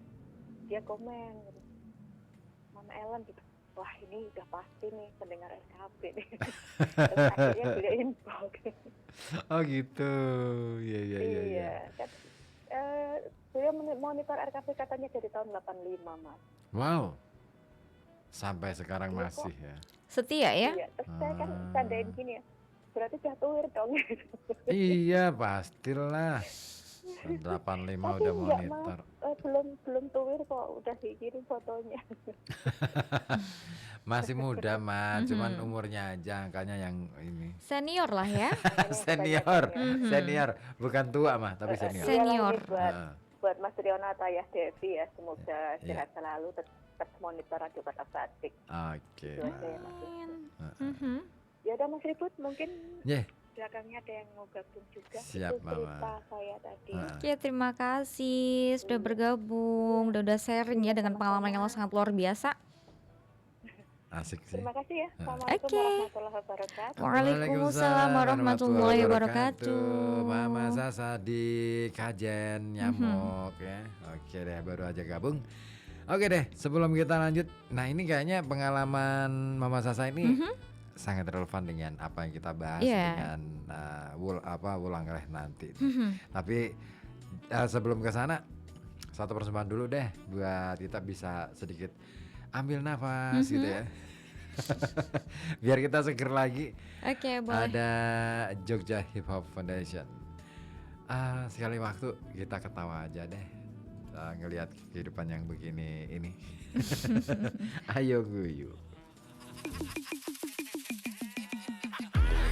dia komen gitu, Mama Ellen gitu, wah ini udah pasti nih pendengar RKB nih. Terus akhirnya dia inbox. Oh gitu, iya. Kan, beliau monitor RKB katanya dari tahun 85 Mas. Wow, sampai sekarang masih ya. Setia ya? Iya, terus saya kan tandain gini ya, berarti udah tuir dong. Iya pastilah. 85 udah monitor. Belum tuir kok udah dikirim fotonya. Masih muda Mas, cuman umurnya aja angkanya yang ini. Senior lah ya. Senior, bukan tua mah tapi senior. Senior. Buat Mas Rionata ya Devi ya, semoga sehat selalu, tetap monitor Radio Kota Batik. Oke. Ya udah Mas Ribut mungkin. Belakangnya ada yang mau gabung juga. Siap, itu cerita saya tadi. Ya terima kasih sudah bergabung, udah sharing ya dengan pengalaman yang sangat luar biasa. Asik sih. Terima kasih ya. Assalamualaikum warahmatullahi wabarakatuh. Waalaikumsalam warahmatullahi wabarakatuh. Mama Sasa di Kajen Nyamuk ya. Oke deh, baru aja gabung. Oke deh, sebelum kita lanjut, nah ini kayaknya pengalaman Mama Sasa ini sangat relevan dengan apa yang kita bahas dengan Wulang Keleh nanti. Tapi sebelum ke sana, satu persembahan dulu deh buat kita bisa sedikit ambil nafas gitu ya. Biar kita seger lagi. Oke, boleh. Ada Jogja Hip Hop Foundation. Sekali waktu kita ketawa aja deh. Ngelihat kehidupan yang begini ini. Ayo guyu.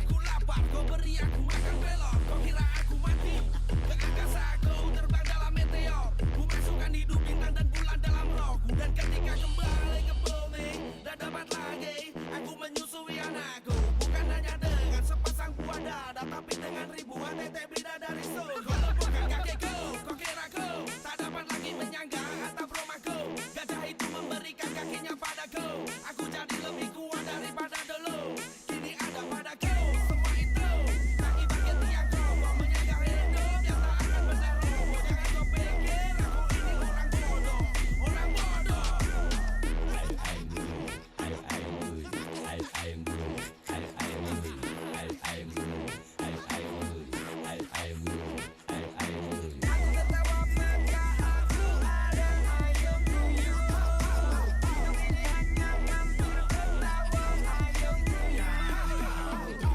Aku lapar, kau beri aku makan belok. Kau kira aku mati? Ke angkasa kau terbang dalam meteor. Ku masukkan hidup bintang dan bulan dalam rohku. Dan ketika kembali ke bumi dan dapat lagi, aku menyusui anakku. Bukan hanya dengan sepasang buah dada, tapi dengan ribuan tetek bidadari suku. Kau lemparkan kakiku, kau kira ku tak dapat lagi menyangga atap rumahku. Gajah itu memberikan kakinya padaku. Aku jadi lebih kuat daripada dulu. Kini ada padaku semua itu. Kaki bagian tiang kau menyangga hidup yang tak akan benar. Jangan kau pikir aku ini orang bodoh. Orang bodoh. Aku ketawa maka aku ada ayam guyu. Hidup ini hanya mampu tertawa ayam guyu.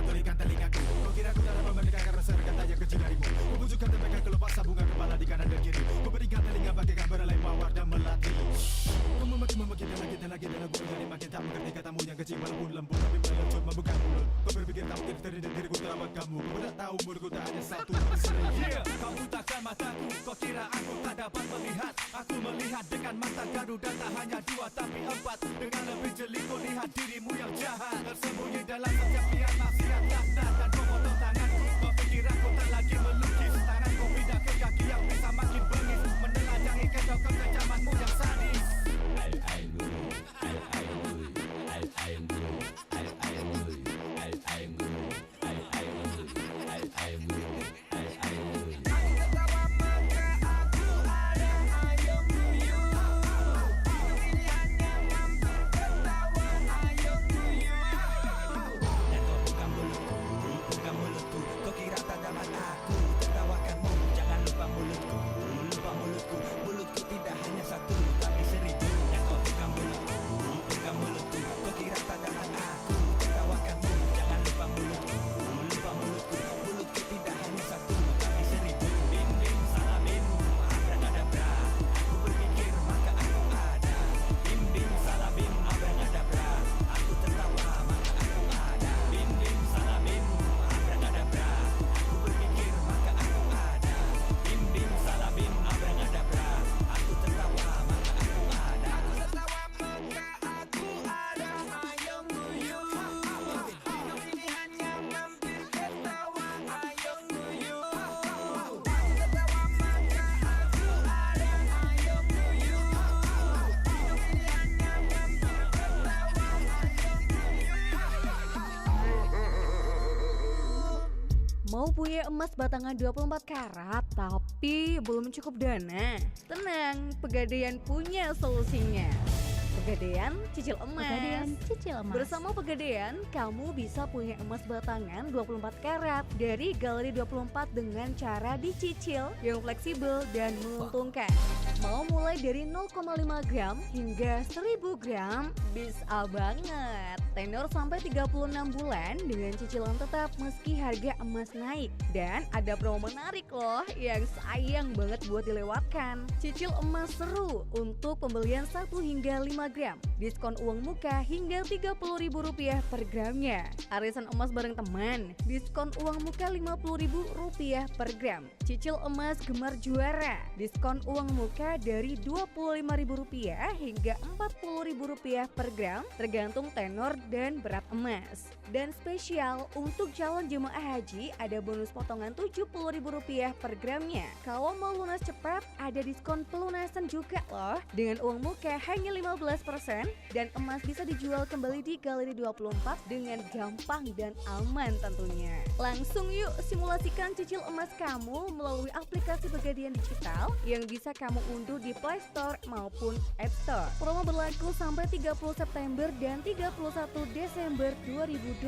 Tulikan telingaku. Kau kira aku tak dapat mendengar rasa kata yang kecil darimu. Ku bujukkan tebakan kelopak sabungan kepala di kanan dan kiri. Ku berikan telinga bagaikan beralai mawar dan melati. Kau memaki dan lagi dan aku menjadi makin tak mengerti katamu yang kecil walaupun lembut tapi melucut membuka mulut. Kau berpikir tak mungkin terhindar diriku terlambat kamu. Kau tidak tahu umurku tak hanya satu berseri. Kau butakan mataku. Kau kira aku tak dapat melihat. Aku melihat dengan mata garu dan tak hanya 2 tapi 4. Dengan lebih jeli kau lihat dirimu yang jahat. Tersembunyi Mau punya emas batangan 24 karat tapi belum cukup dana? Tenang, Pegadaian punya solusinya. Pegadaian Cicil Emas. Bersama Pegadaian, kamu bisa punya emas batangan 24 karat dari Galeri 24 dengan cara dicicil yang fleksibel dan menguntungkan. Mau mulai dari 0,5 gram hingga 1000 gram? Bisa banget. Tenor sampai 36 bulan dengan cicilan tetap meski harga emas naik. Dan ada promo menarik loh yang sayang banget buat dilewatkan. Cicil emas seru untuk pembelian 1 hingga 5 gram. Diskon uang muka hingga Rp30.000 per gramnya. Arisan emas bareng teman, diskon uang muka Rp50.000 per gram. Cicil emas gemar juara, diskon uang muka dari Rp25.000 hingga Rp40.000 per gram tergantung tenor dan berat emas. Dan spesial untuk calon jemaah haji ada bonus potongan Rp70.000 per gramnya. Kalau mau lunas cepat ada diskon pelunasan juga loh. Dengan uang muka hanya 15% dan emas bisa dijual kembali di Galeri 24 dengan gampang dan aman tentunya. Langsung yuk simulasikan cicil emas kamu melalui aplikasi Pegadaian Digital yang bisa kamu unduh di Play Store maupun App Store. Promo berlaku sampai 30 September dan 31 Desember 2025.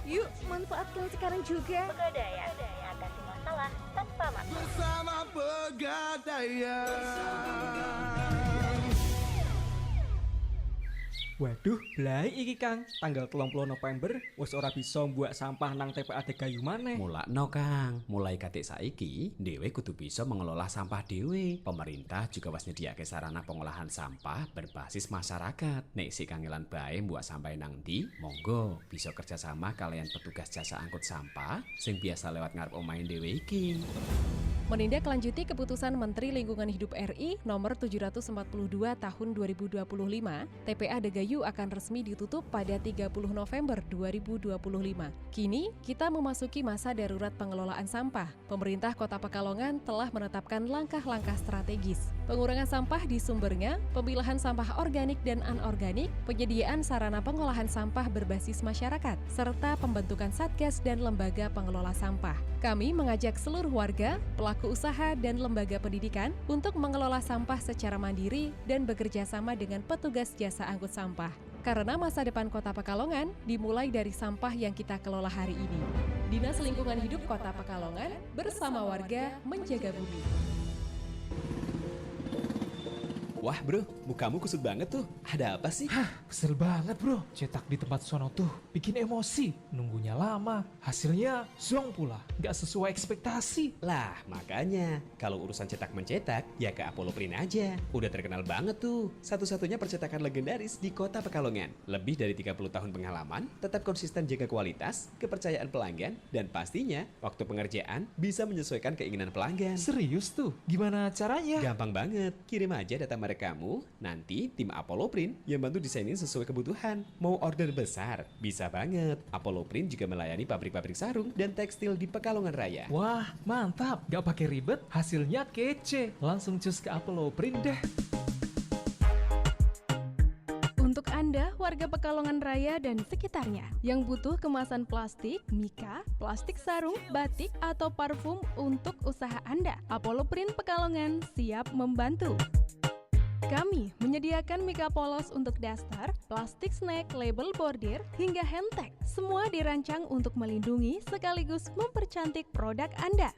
Yuk manfaatkan sekarang juga. Pegadaian, atasi masalah tanpa masalah. Bersama Pegadaian. Waduh, belai iki Kang, tanggal 30 November wis ora bisa mbuak sampah nang TPA Degayu maneh. Mulakno Kang, mulai katik saiki dhewe kudu bisa mengelola sampah dhewe. Pemerintah juga wis nyediake sarana pengolahan sampah berbasis masyarakat. Nek sik kangelan bae mbuak sampah nang ndi, monggo bisa kerjasama kalian petugas jasa angkut sampah sing biasa lewat ngarep omahe dhewe iki. Menindaklanjuti keputusan Menteri Lingkungan Hidup RI nomor 742 tahun 2025, TPA Degayu akan resmi ditutup pada 30 November 2025. Kini, kita memasuki masa darurat pengelolaan sampah. Pemerintah Kota Pekalongan telah menetapkan langkah-langkah strategis. Pengurangan sampah di sumbernya, pemilahan sampah organik dan anorganik, penyediaan sarana pengolahan sampah berbasis masyarakat, serta pembentukan satgas dan lembaga pengelola sampah. Kami mengajak seluruh warga, pelaku usaha, dan lembaga pendidikan untuk mengelola sampah secara mandiri dan bekerja sama dengan petugas jasa angkut sampah. Karena masa depan Kota Pekalongan dimulai dari sampah yang kita kelola hari ini. Dinas Lingkungan Hidup Kota Pekalongan bersama warga menjaga bumi. Wah bro, mukamu kusut banget tuh. Ada apa sih? Kesel banget bro, cetak di tempat sono tuh bikin emosi, nunggunya lama, hasilnya zong pula, gak sesuai ekspektasi. Lah makanya, kalau urusan cetak mencetak, ya ke Apollo Print aja. Udah terkenal banget tuh, satu-satunya percetakan legendaris di Kota Pekalongan. Lebih dari 30 tahun pengalaman, tetap konsisten jaga kualitas, kepercayaan pelanggan, dan pastinya waktu pengerjaan bisa menyesuaikan keinginan pelanggan. Serius tuh, gimana caranya? Gampang banget, kirim aja data merek kamu, nanti tim Apollo Print yang bantu desainin sesuai kebutuhan. Mau order besar? Bisa banget. Apollo Print juga melayani pabrik-pabrik sarung dan tekstil di Pekalongan Raya. Wah, mantap. Gak pakai ribet, hasilnya kece. Langsung cus ke Apollo Print deh. Untuk Anda, warga Pekalongan Raya dan sekitarnya yang butuh kemasan plastik, mika, plastik sarung, batik, atau parfum untuk usaha Anda, Apollo Print Pekalongan siap membantu. Kami menyediakan mika polos untuk daster, plastik snack, label bordir, hingga handtag. Semua dirancang untuk melindungi sekaligus mempercantik produk Anda.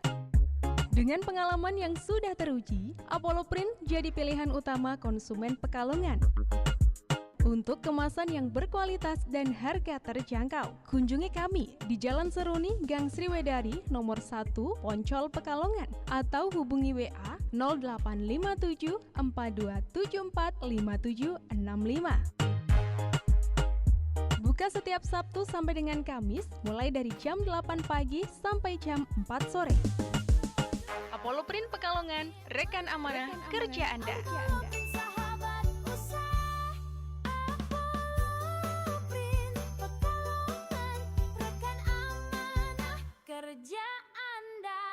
Dengan pengalaman yang sudah teruji, Apollo Print jadi pilihan utama konsumen Pekalongan. Untuk kemasan yang berkualitas dan harga terjangkau, kunjungi kami di Jalan Seruni, Gang Sriwedari, nomor 1, Poncol, Pekalongan, atau hubungi WA 0857 4274 5765. Buka setiap Sabtu sampai dengan Kamis, mulai dari jam 8 pagi sampai jam 4 sore. Apollo Print Pekalongan, rekan amanah kerja Anda. Kerja Anda.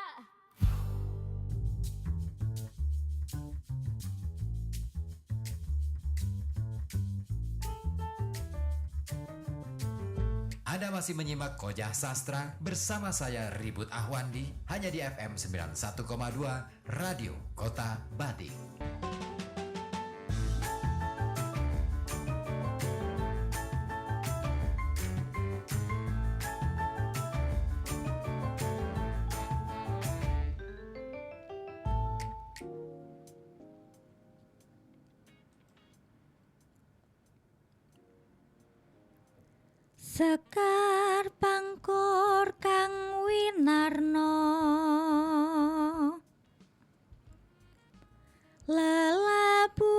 Anda masih menyimak Kojah Sastra bersama saya Ribut Ahwandi hanya di FM 91,2 Radio Kota Batik. Sekar pangkur kang winarno lelabuhan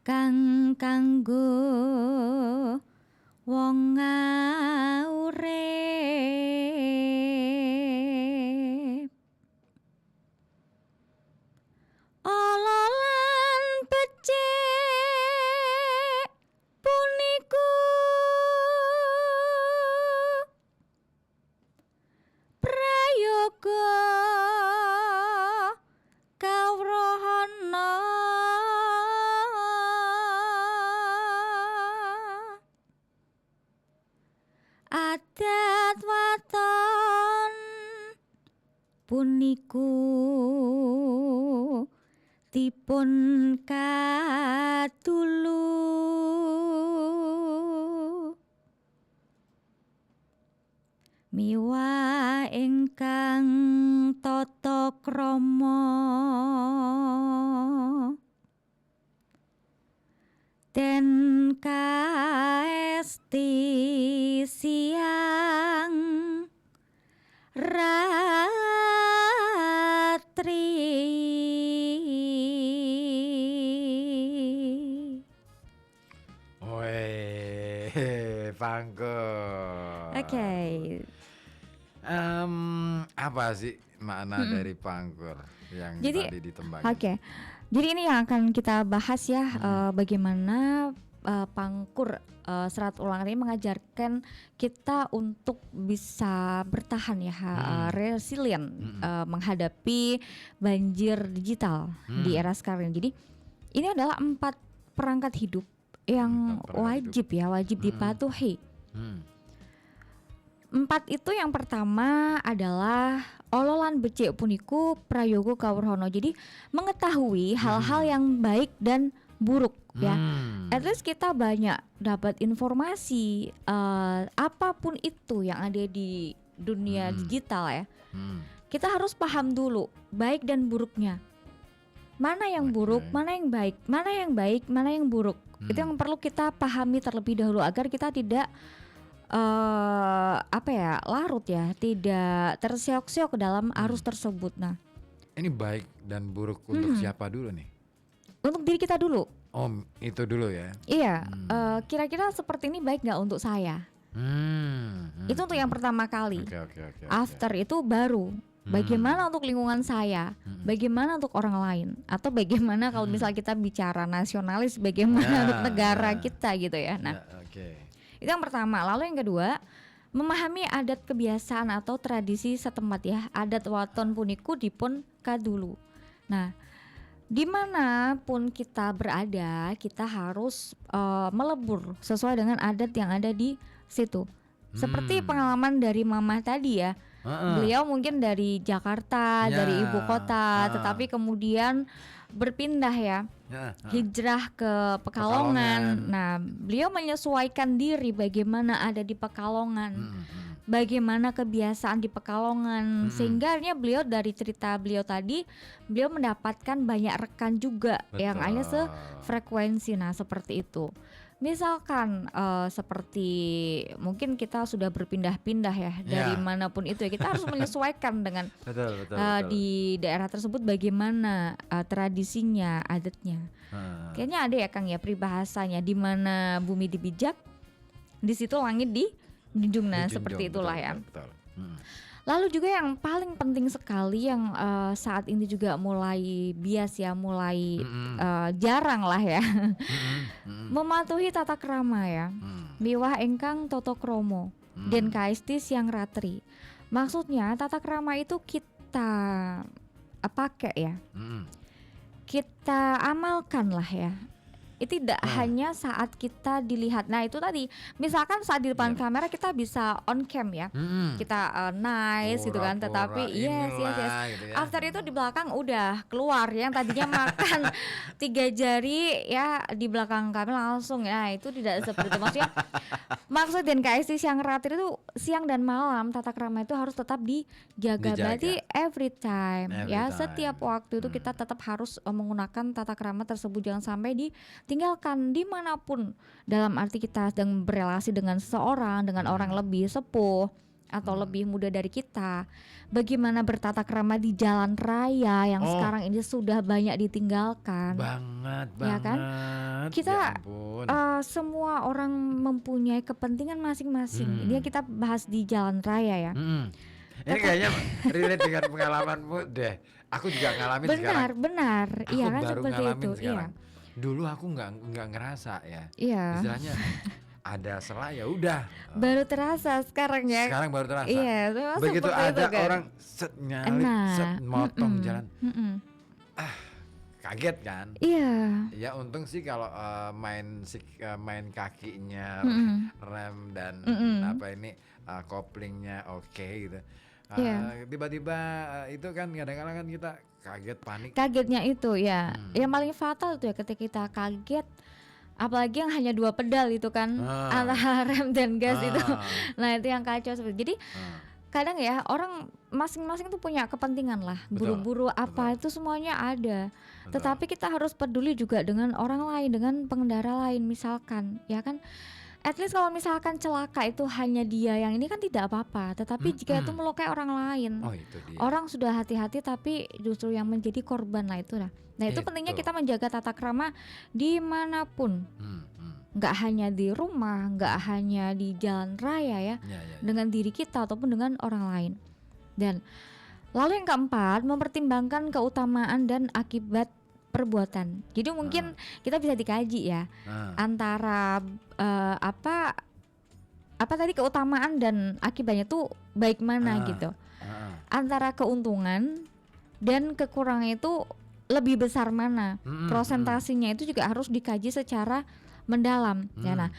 kang kanggo wong ngaurip ololan becik puniku prayoga kawruhana adat waton puniku dipun katulu miwa ingkang tata krama den kaesti siang ratri. Pangkur. Oke. Apa sih makna dari pangkur yang tadi ditembangin? Oke. Jadi ini yang akan kita bahas ya, bagaimana pangkur serat ulang ini mengajarkan kita untuk bisa bertahan ya, resilient menghadapi banjir digital di era sekarang. Jadi ini adalah 4 perangkat hidup yang wajib dipatuhi. 4 itu yang pertama adalah ololan becik puniku prayogo kawruhana. Jadi mengetahui hal-hal yang baik dan buruk ya. At least kita banyak dapat informasi apapun itu yang ada di dunia digital ya. Kita harus paham dulu baik dan buruknya. Mana yang buruk, mana yang baik, mana yang baik, mana yang buruk. Itu yang perlu kita pahami terlebih dahulu agar kita tidak larut ya, tidak terseok-seok ke dalam arus tersebut. Nah, ini baik dan buruk untuk siapa dulu nih? Untuk diri kita dulu. Oh, itu dulu ya? Iya, kira-kira seperti ini baik nggak untuk saya? Itu untuk yang pertama kali. After itu baru bagaimana untuk lingkungan saya, bagaimana untuk orang lain, atau bagaimana kalau misal kita bicara nasionalis, bagaimana untuk negara kita gitu ya. Nah, itu yang pertama. Lalu yang kedua, memahami adat kebiasaan atau tradisi setempat ya. Adat waton puniku dipun kadulu. Nah, dimanapun kita berada, kita harus melebur sesuai dengan adat yang ada di situ. Seperti pengalaman dari mama tadi ya. Beliau mungkin dari Jakarta, dari ibu kota, tetapi kemudian berpindah ya, hijrah ke Pekalongan. Nah, beliau menyesuaikan diri bagaimana ada di Pekalongan, bagaimana kebiasaan di Pekalongan, sehingga akhirnya beliau dari cerita beliau tadi, beliau mendapatkan banyak rekan juga yang hanya sefrekuensi. Nah, seperti itu. Misalkan seperti mungkin kita sudah berpindah-pindah ya dari manapun itu ya, kita harus menyesuaikan dengan di daerah tersebut bagaimana tradisinya, adatnya. Kayaknya ada ya Kang ya peribahasanya, di mana bumi dipijak, di situ langit dijunjung. Nah, seperti itulah ya. Lalu juga yang paling penting sekali yang saat ini juga mulai bias ya, mulai jarang lah ya, mematuhi tata krama ya. Miwah engkang toto kromo den kaesti siang ratri. Maksudnya tata krama itu kita pakai ya, kita amalkan lah ya. tidak hanya saat kita dilihat. Nah itu tadi, misalkan saat di depan kamera kita bisa on cam ya, kita nice gitu kan, tetapi yes. gitu ya. After itu di belakang udah keluar yang tadinya makan 3 jari ya di belakang kamera langsung ya, itu tidak seperti itu. Maksud dan KSD siang ratir itu siang dan malam tata krama itu harus tetap dijaga. Berarti every time ya, setiap waktu itu kita tetap harus menggunakan tata krama tersebut, jangan sampai ditinggalkan dimanapun, dalam arti kita sedang berelasi dengan seseorang, dengan orang lebih sepuh atau lebih muda dari kita. Bagaimana bertata krama di jalan raya yang sekarang ini sudah banyak ditinggalkan. Banget. Ya kan? Kita semua orang mempunyai kepentingan masing-masing. Ini kita bahas di jalan raya ya. Ini kayaknya relate dengan pengalamanmu deh. Aku juga ngalamin sekarang. Benar. Iya kan, baru seperti ngalamin itu. Sekarang. Dulu aku nggak ngerasa ya. Iya. Istilahnya ada selah ya udah. Baru terasa sekarang ya. Sekarang baru terasa. Iya. Begitu ada kan? orang set nyalip, set motong jalan. Kaget kan? Iya. Ya untung sih kalau main kakinya, rem dan koplingnya oke gitu. Tiba-tiba itu kan kadang-kadang kan kita kaget, panik. Kagetnya itu ya. Yang paling fatal tuh ya ketika kita kaget, apalagi yang hanya 2 pedal itu kan, antara rem dan gas itu. Nah itu yang kacau seperti. Jadi kadang ya orang masing-masing tuh punya kepentingan lah, buru-buru apa itu semuanya ada. Tetapi kita harus peduli juga dengan orang lain, dengan pengendara lain misalkan, ya kan. At least kalau misalkan celaka itu hanya dia yang ini kan tidak apa-apa. Tetapi jika itu melukai orang lain, orang sudah hati-hati tapi justru yang menjadi korban lah itu lah. Nah itu pentingnya kita menjaga tata krama dimanapun. Nggak hanya di rumah, nggak hanya di jalan raya ya, dengan diri kita ataupun dengan orang lain. Dan lalu yang keempat, mempertimbangkan keutamaan dan akibat perbuatan. Jadi mungkin kita bisa dikaji ya antara apa tadi keutamaan dan akibatnya tuh baik mana gitu. Antara keuntungan dan kekurangan itu lebih besar mana? Prosentasinya itu juga harus dikaji secara mendalam. Ya, nah,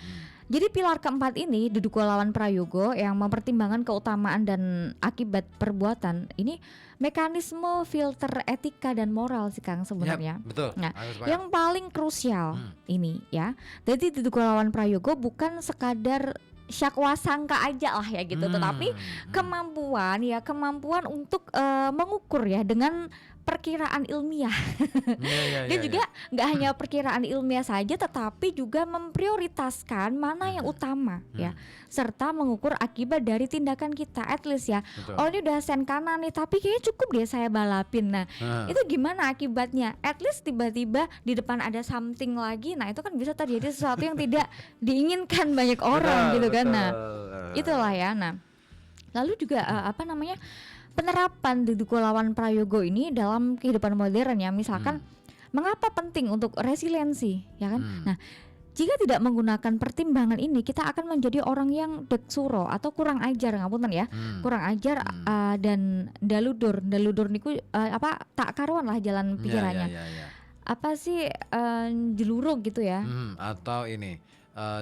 jadi pilar keempat ini Duduko Lawan Prayogo yang mempertimbangkan keutamaan dan akibat perbuatan ini mekanisme filter etika dan moral sih Kang sebenarnya. Betul. Nah, yang paling krusial ini ya. Jadi Duduko Lawan Prayogo bukan sekadar syakwasangka aja lah ya gitu, tetapi kemampuan untuk mengukur ya dengan perkiraan ilmiah. Dia juga nggak hanya perkiraan ilmiah saja, tetapi juga memprioritaskan mana yang utama ya, serta mengukur akibat dari tindakan kita. At least ya, oh ini udah sen kanan nih, tapi kayaknya cukup deh saya balapin. Nah itu gimana akibatnya? At least tiba-tiba di depan ada something lagi, nah itu kan bisa terjadi sesuatu yang tidak diinginkan banyak orang gitu kan. Nah itulah ya. Nah lalu juga penerapan Duduko Lawan Prayogo ini dalam kehidupan modern ya, misalkan mengapa penting untuk resiliensi ya kan. Nah jika tidak menggunakan pertimbangan ini, kita akan menjadi orang yang deksuro atau kurang ajar, ngapunten ya, kurang ajar dan daludur niku tak karuan lah jalan pikirannya. Apa sih jeluruk gitu ya, atau ini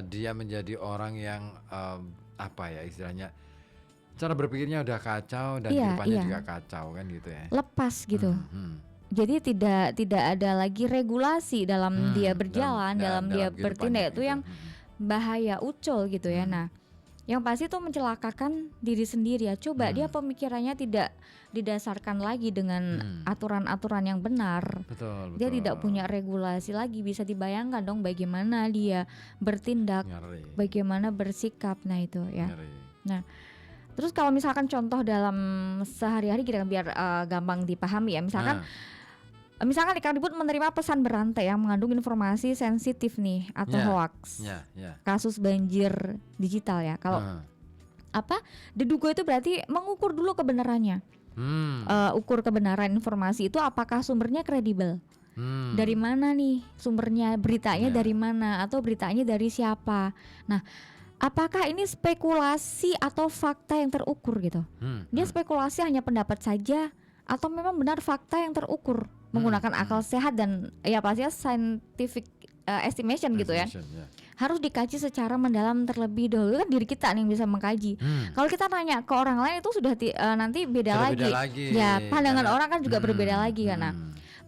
dia menjadi orang yang istilahnya cara berpikirnya udah kacau dan kehidupannya juga kacau kan gitu ya. Lepas gitu. Jadi tidak ada lagi regulasi dalam dia berjalan, dalam dia bertindak, itu yang bahaya ucul gitu ya. Nah, yang pasti itu mencelakakan diri sendiri ya. Coba dia pemikirannya tidak didasarkan lagi dengan aturan-aturan yang benar. Betul. Dia tidak punya regulasi lagi. Bisa dibayangkan dong bagaimana dia bertindak, bagaimana bersikap. Nah itu ya. Nah terus kalau misalkan contoh dalam sehari-hari kita biar gampang dipahami ya, misalkan Kang Diput menerima pesan berantai yang mengandung informasi sensitif nih atau hoax, kasus banjir digital ya. Kalau Duduko itu berarti mengukur dulu kebenarannya, ukur kebenaran informasi itu apakah sumbernya kredibel, dari mana nih sumbernya, beritanya dari mana atau beritanya dari siapa. Nah apakah ini spekulasi atau fakta yang terukur gitu? Dia spekulasi hanya pendapat saja atau memang benar fakta yang terukur menggunakan akal sehat dan ya pastinya scientific estimation gitu ya. Harus dikaji secara mendalam terlebih dahulu, kan diri kita nih yang bisa mengkaji. Kalau kita tanya ke orang lain itu sudah nanti beda lagi. Ya, pandangan orang kan juga berbeda lagi karena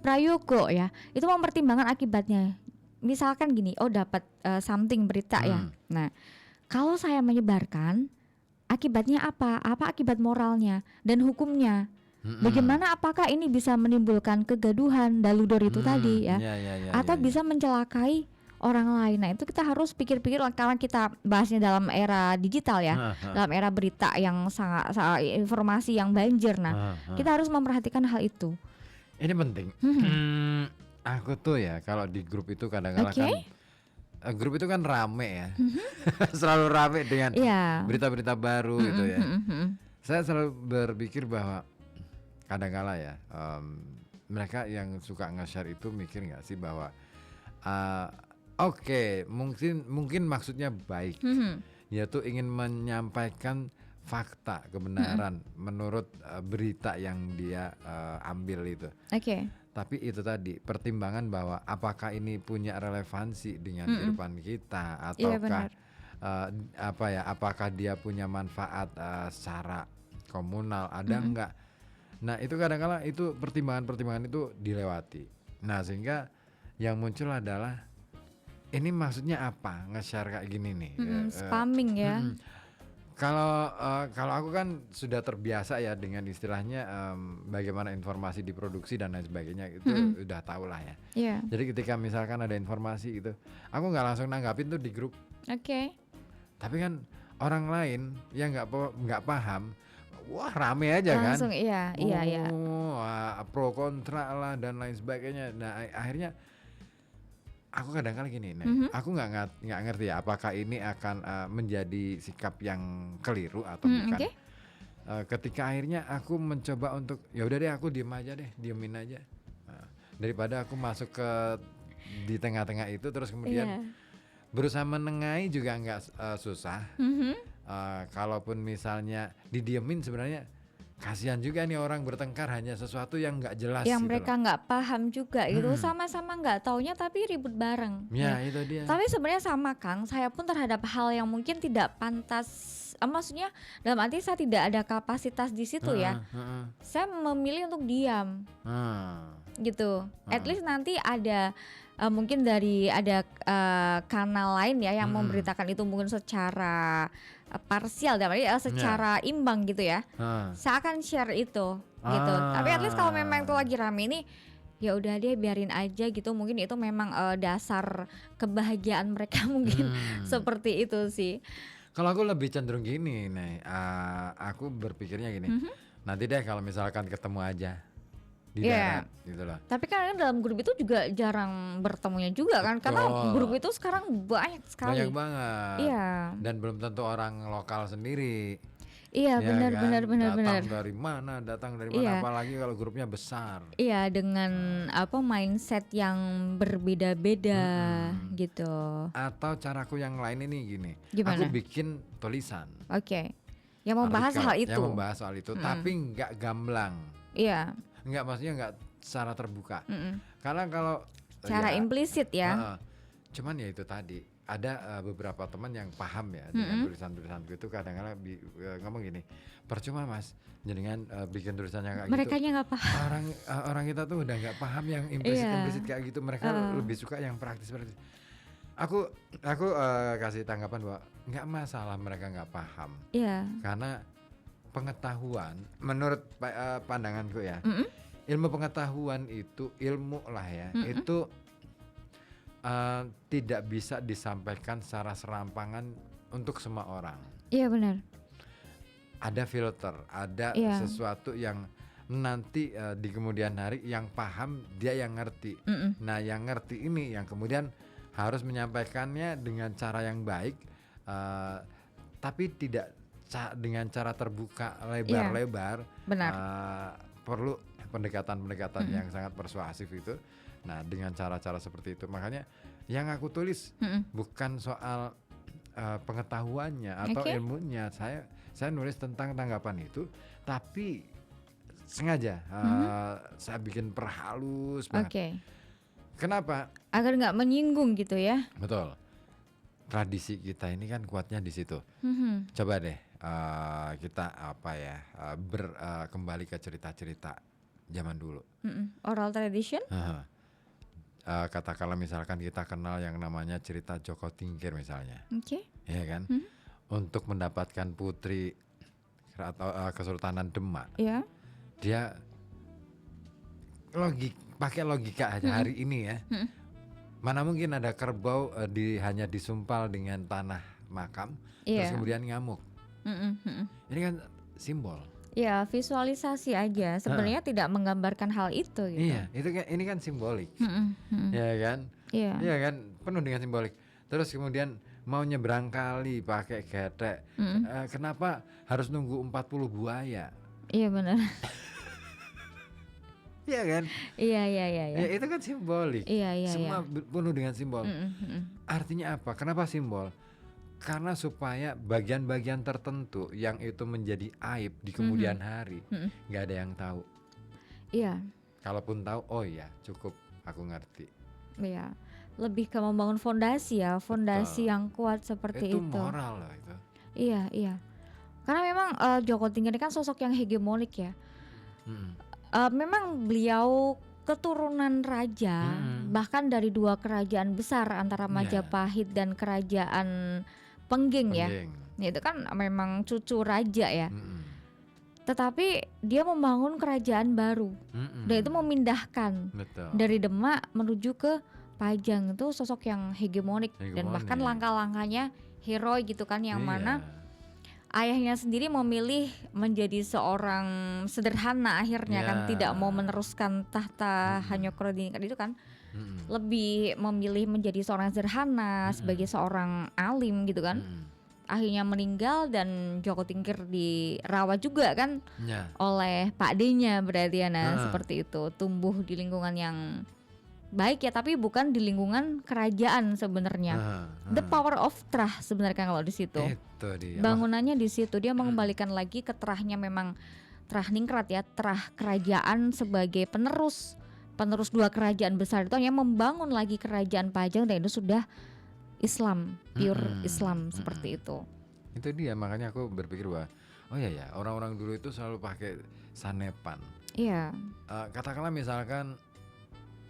prayogo ya, itu mempertimbangkan akibatnya. Misalkan gini, dapat something berita ya. Nah, kalau saya menyebarkan, akibatnya apa? Apa akibat moralnya dan hukumnya? Bagaimana, apakah ini bisa menimbulkan kegaduhan, daludor itu tadi ya, atau bisa mencelakai orang lain. Nah, itu kita harus pikir-pikir karena kita bahasnya dalam era digital ya, dalam era berita yang sangat informasi yang banjir. Nah, kita harus memperhatikan hal itu. Ini penting. Aku tuh ya kalau di grup itu kadang-kadang kan grup itu kan rame ya. Selalu rame dengan berita-berita baru gitu ya. Saya selalu berpikir bahwa kadang-kala ya mereka yang suka nge-share itu mikir nggak sih bahwa mungkin maksudnya baik, yaitu ingin menyampaikan fakta kebenaran menurut berita yang dia ambil itu. Tapi itu tadi pertimbangan bahwa apakah ini punya relevansi dengan kehidupan kita ataukah apakah dia punya manfaat secara komunal, ada enggak. Nah, itu kadang-kadang itu pertimbangan itu dilewati. Nah, sehingga yang muncul adalah ini maksudnya apa nge-share kayak gini nih. Spamming ya. Kalau aku kan sudah terbiasa ya dengan istilahnya bagaimana informasi diproduksi dan lain sebagainya itu udah tahu lah ya. Jadi ketika misalkan ada informasi itu, aku nggak langsung nanggapin tuh di grup. Tapi kan orang lain yang nggak paham, wah rame aja langsung, kan. Iya. Pro kontra lah dan lain sebagainya. Nah akhirnya aku kadang-kadang gini, aku nggak ngerti ya apakah ini akan menjadi sikap yang keliru atau bukan. Ketika akhirnya aku mencoba untuk ya udah deh aku diemin aja. Daripada aku masuk di tengah-tengah itu terus kemudian berusaha menengahi juga nggak susah. Kalaupun misalnya didiemin sebenarnya kasihan juga nih orang bertengkar hanya sesuatu yang nggak jelas yang gitu mereka nggak paham juga gitu, sama-sama nggak taunya tapi ribut bareng itu dia. Tapi sebenarnya sama Kang, saya pun terhadap hal yang mungkin tidak pantas, maksudnya dalam arti saya tidak ada kapasitas di situ ya, saya memilih untuk diam gitu. At least nanti ada mungkin ada kanal lain ya yang memberitakan itu mungkin secara parsial, secara imbang gitu ya. Saya akan share itu gitu. Tapi at least kalau memang itu lagi rame ini, ya udah deh biarin aja gitu. Mungkin itu memang dasar kebahagiaan mereka mungkin seperti itu sih. Kalau aku lebih cenderung gini nih, aku berpikirnya gini. Nanti deh kalau misalkan ketemu aja di darat gitu loh. Tapi kan dalam grup itu juga jarang bertemunya juga kan, karena grup itu sekarang banyak sekali. Banyak banget. Dan belum tentu orang lokal sendiri. Iya, benar. Datang dari mana apalagi kalau grupnya besar. Iya, dengan mindset yang berbeda-beda gitu. Atau caraku yang lain ini gini. Gimana? Aku bikin tulisan. Yang membahas hal itu. Yang membahas hal itu, tapi nggak gamblang. Iya. Nggak, maksudnya nggak secara terbuka. Karena kalau secara implisit ya. Cuman ya itu tadi ada beberapa teman yang paham ya dengan tulisan-tulisanku itu kadang-kadang ngomong gini, percuma mas jenengan bikin tulisannya kayak mereka gitu. Mereka nggak paham. Orang kita tuh udah nggak paham yang implisit kayak gitu. Mereka lebih suka yang praktis. Aku kasih tanggapan bahwa nggak masalah mereka nggak paham. Karena pengetahuan menurut pandanganku ya, ilmu pengetahuan itu ilmu lah ya, itu tidak bisa disampaikan secara serampangan untuk semua orang. Iya benar. Ada filter, ada sesuatu yang nanti di kemudian hari yang paham dia yang ngerti. Nah yang ngerti ini yang kemudian harus menyampaikannya dengan cara yang baik, tapi tidak dengan cara terbuka lebar-lebar. Benar. Perlu pendekatan-pendekatan yang sangat persuasif itu. Nah dengan cara-cara seperti itu, makanya yang aku tulis bukan soal pengetahuannya atau ilmunya. Saya nulis tentang tanggapan itu, tapi sengaja saya bikin perhalus banget. Kenapa? Agar nggak menyinggung gitu ya. Betul. Tradisi kita ini kan kuatnya di situ. Coba deh kita kembali ke cerita-cerita zaman dulu. Oral tradition. Katakanlah misalkan kita kenal yang namanya cerita Joko Tingkir misalnya. Oke. Ya kan? Untuk mendapatkan putri atau Kesultanan Demak. Iya. Dia pakai logika aja hari ini ya. Mana mungkin ada kerbau hanya disumpal dengan tanah makam terus kemudian ngamuk. Ini kan simbol. Ya, visualisasi aja. Sebenarnya tidak menggambarkan hal itu gitu. Iya, ini kan simbolik. Ya kan? Iya kan, penuh dengan simbolik. Terus kemudian mau nyebrang kali pakai getek. Kenapa harus nunggu 40 buaya? Iya benar. Iya kan? Iya. Ya, itu kan simbolik. Iya. Semua penuh dengan simbol. Artinya apa? Kenapa simbol? Karena supaya bagian-bagian tertentu yang itu menjadi aib di kemudian hari nggak ada yang tahu. Iya. Kalaupun tahu, oh ya cukup, aku ngerti. Iya. Lebih ke membangun fondasi ya, fondasi yang kuat seperti itu. Itu moral loh itu. Iya. Karena memang Joko Tingkir ini kan sosok yang hegemonik ya. Memang beliau keturunan raja, bahkan dari 2 kerajaan besar antara Majapahit dan kerajaan Pengging ya. Itu kan memang cucu raja ya. Tetapi dia membangun kerajaan baru. Dan itu memindahkan dari Demak menuju ke Pajang. Itu sosok yang hegemonik. Dan bahkan langkah-langkahnya heroik gitu kan, yang mana ayahnya sendiri memilih menjadi seorang sederhana akhirnya kan, tidak mau meneruskan tahta Hanyokroning itu kan. Lebih memilih menjadi seorang sederhana sebagai seorang alim gitu kan. Akhirnya meninggal dan Joko Tingkir dirawat juga kan oleh Pak D-nya berarti ya. Seperti itu, tumbuh di lingkungan yang baik ya, tapi bukan di lingkungan kerajaan sebenarnya. The power of trah sebenarnya kalau di situ. Itu dia. Bangunannya di situ, dia mengembalikan lagi ke trahnya, memang trah ningrat ya, trah kerajaan sebagai penerus 2 kerajaan besar itu, yang membangun lagi kerajaan Pajang, dan itu sudah Islam, pure Islam seperti itu. Itu dia, makanya aku berpikir bahwa oh ya orang-orang dulu itu selalu pakai sanepan. Iya. Katakanlah misalkan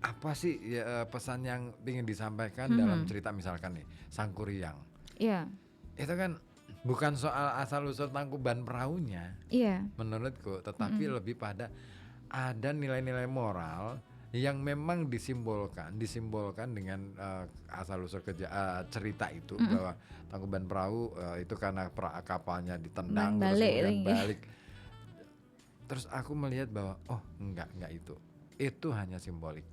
apa sih pesan yang ingin disampaikan dalam cerita misalkan nih Sangkuriang. Iya. Itu kan bukan soal asal usul Tangkuban Perahunya. Iya. Menurutku, tetapi lebih pada ada nilai-nilai moral yang memang disimbolkan dengan asal usul cerita itu, bahwa Tangkuban Perahu itu karena kapalnya ditendang terus kemudian balik. Terus aku melihat bahwa enggak itu hanya simbolik.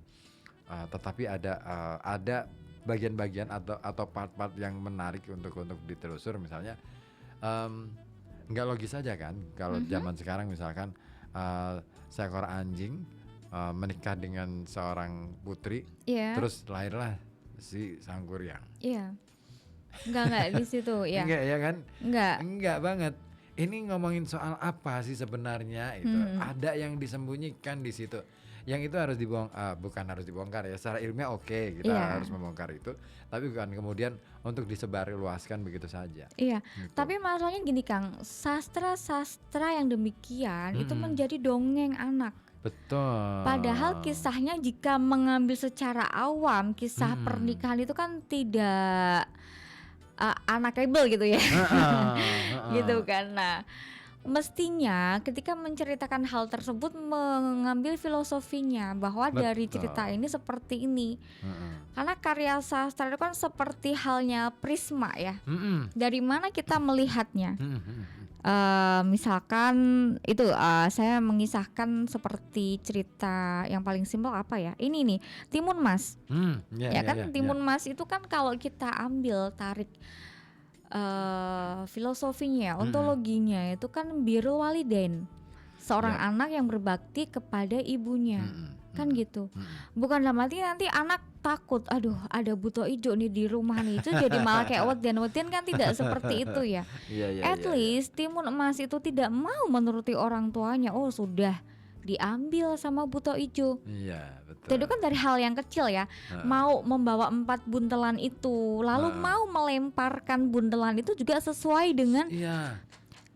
Tetapi ada bagian-bagian atau part-part yang menarik untuk ditelusur. Misalnya nggak logis saja kan kalau zaman sekarang misalkan seekor anjing menikah dengan seorang putri, terus lahirlah si Sangkuriang. Iya. Enggak di situ ya. Enggak ya kan? Enggak banget. Ini ngomongin soal apa sih sebenarnya itu? Ada yang disembunyikan di situ. Yang itu harus bukan harus dibongkar ya, secara ilmiah kita harus membongkar itu, tapi bukan kemudian untuk disebarluaskan begitu saja. Iya, gitu. Tapi masalahnya gini Kang, sastra yang demikian itu menjadi dongeng anak. Betul. Padahal kisahnya jika mengambil secara awam, kisah pernikahan itu kan tidak unlikable gitu ya. Gitu kan. Nah, mestinya ketika menceritakan hal tersebut mengambil filosofinya, bahwa dari cerita ini seperti ini. Karena karya sastra itu kan seperti halnya prisma ya. Dari mana kita melihatnya? Misalkan itu saya mengisahkan seperti cerita yang paling simpel apa ya? Ini nih, Timun Mas. Timun Mas itu kan kalau kita ambil tarik filosofinya, ontologinya itu kan birrul walidain, seorang anak yang berbakti kepada ibunya, kan gitu. Bukan dalam arti nanti anak takut, aduh ada buto ijo nih di rumah nih, itu jadi malah kayak wedian kan, tidak seperti itu ya. At least Timun Emas itu tidak mau menuruti orang tuanya. Oh sudah, diambil sama buto ijo. Iya, betul. Jadi kan dari hal yang kecil ya, mau membawa 4 buntelan itu, lalu mau melemparkan buntelan itu juga sesuai dengan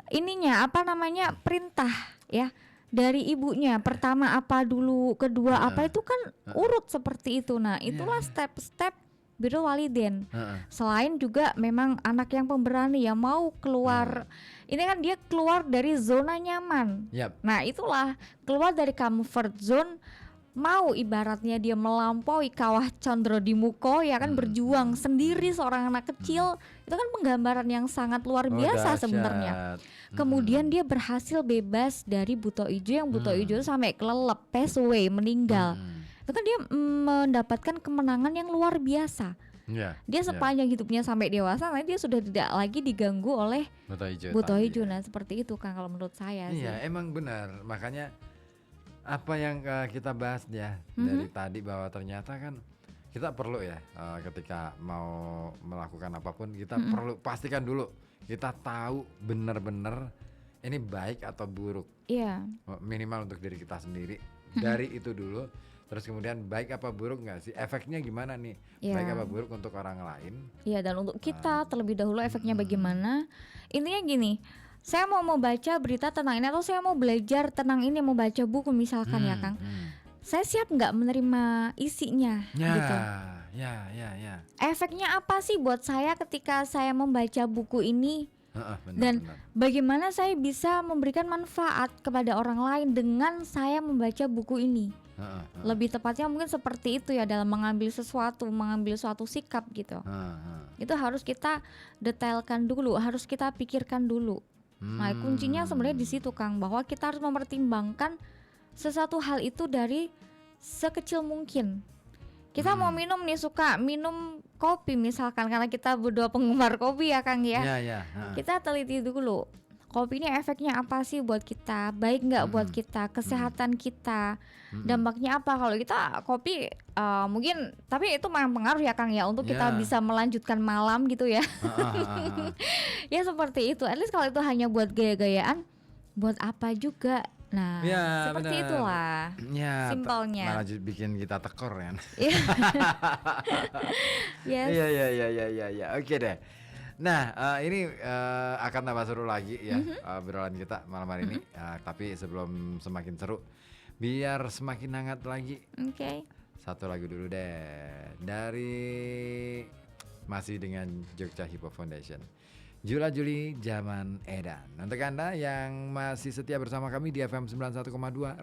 ininya apa namanya perintah ya dari ibunya. Pertama apa dulu, kedua apa, itu kan urut seperti itu. Nah itulah step-step birrul walidain. Selain juga memang anak yang pemberani yang mau keluar, ini kan dia keluar dari zona nyaman. Nah itulah keluar dari comfort zone, mau ibaratnya dia melampaui kawah condro di muko ya kan, berjuang sendiri seorang anak kecil. Itu kan penggambaran yang sangat luar biasa sebenarnya. Kemudian dia berhasil bebas dari buto ijo, yang buto ijo sampai kelelep, pass away, meninggal. Itu kan dia mendapatkan kemenangan yang luar biasa. Dia sepanjang hidupnya sampai dewasa, nanti dia sudah tidak lagi diganggu oleh buto ijo. Nah seperti itu kan kalau menurut saya sih. Iya emang benar, makanya apa yang kita bahas ya dari tadi, bahwa ternyata kan kita perlu ya ketika mau melakukan apapun kita perlu pastikan dulu kita tahu benar-benar ini baik atau buruk. Minimal untuk diri kita sendiri. Dari itu dulu. Terus kemudian baik apa buruk nggak sih, efeknya gimana nih, baik apa buruk untuk orang lain. Iya, dan untuk kita terlebih dahulu efeknya bagaimana. Intinya gini, saya mau baca berita tentang ini, atau saya mau belajar tentang ini, mau baca buku misalkan ya Kang, saya siap nggak menerima isinya gitu. Efeknya apa sih buat saya ketika saya membaca buku ini? Dan bagaimana saya bisa memberikan manfaat kepada orang lain dengan saya membaca buku ini? Lebih tepatnya mungkin seperti itu ya, dalam mengambil suatu sikap gitu. Itu harus kita detailkan dulu, harus kita pikirkan dulu. Nah kuncinya sebenarnya di situ Kang, bahwa kita harus mempertimbangkan sesuatu hal itu dari sekecil mungkin. Kita mau minum nih, suka minum kopi misalkan, karena kita berdua penggemar kopi ya Kang ya. Kita teliti dulu, kopi ini efeknya apa sih buat kita, baik nggak buat kita, kesehatan kita, dampaknya apa. Kalau kita kopi mungkin, tapi itu memang pengaruh ya Kang ya, untuk kita bisa melanjutkan malam gitu ya. Ya seperti itu. At least kalau itu hanya buat gaya-gayaan, buat apa juga. Nah seperti itulah simpelnya. Malah bikin kita tekor kan. Iya. Oke deh. Nah ini akan tambah seru lagi ya obrolan kita malam hari ini. Tapi sebelum semakin seru, biar semakin hangat lagi, satu lagu dulu deh, dari masih dengan Jogja Hip Hop Foundation, Jula Juli Zaman Edan. Untuk Anda yang masih setia bersama kami di FM 91,2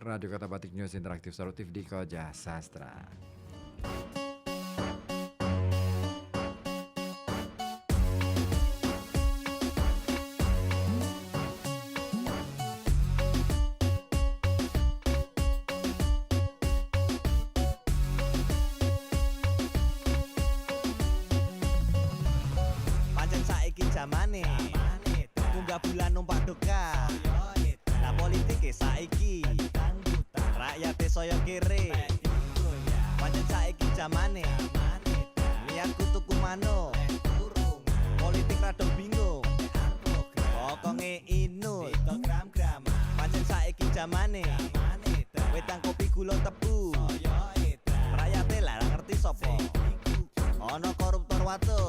Radio Kota Batik, News Interaktif Solutif di Koja Sastra. Munggah bulan numpak doka. Lah politike saiki rakyate saya kere. Pancen saiki zamane niatku tuku mano. Politik rada bingung. Pokoke inut. Pancen saiki zamane wedang kopi gula tebu. Rakyate lah ngerti sapa. Ono koruptor watu.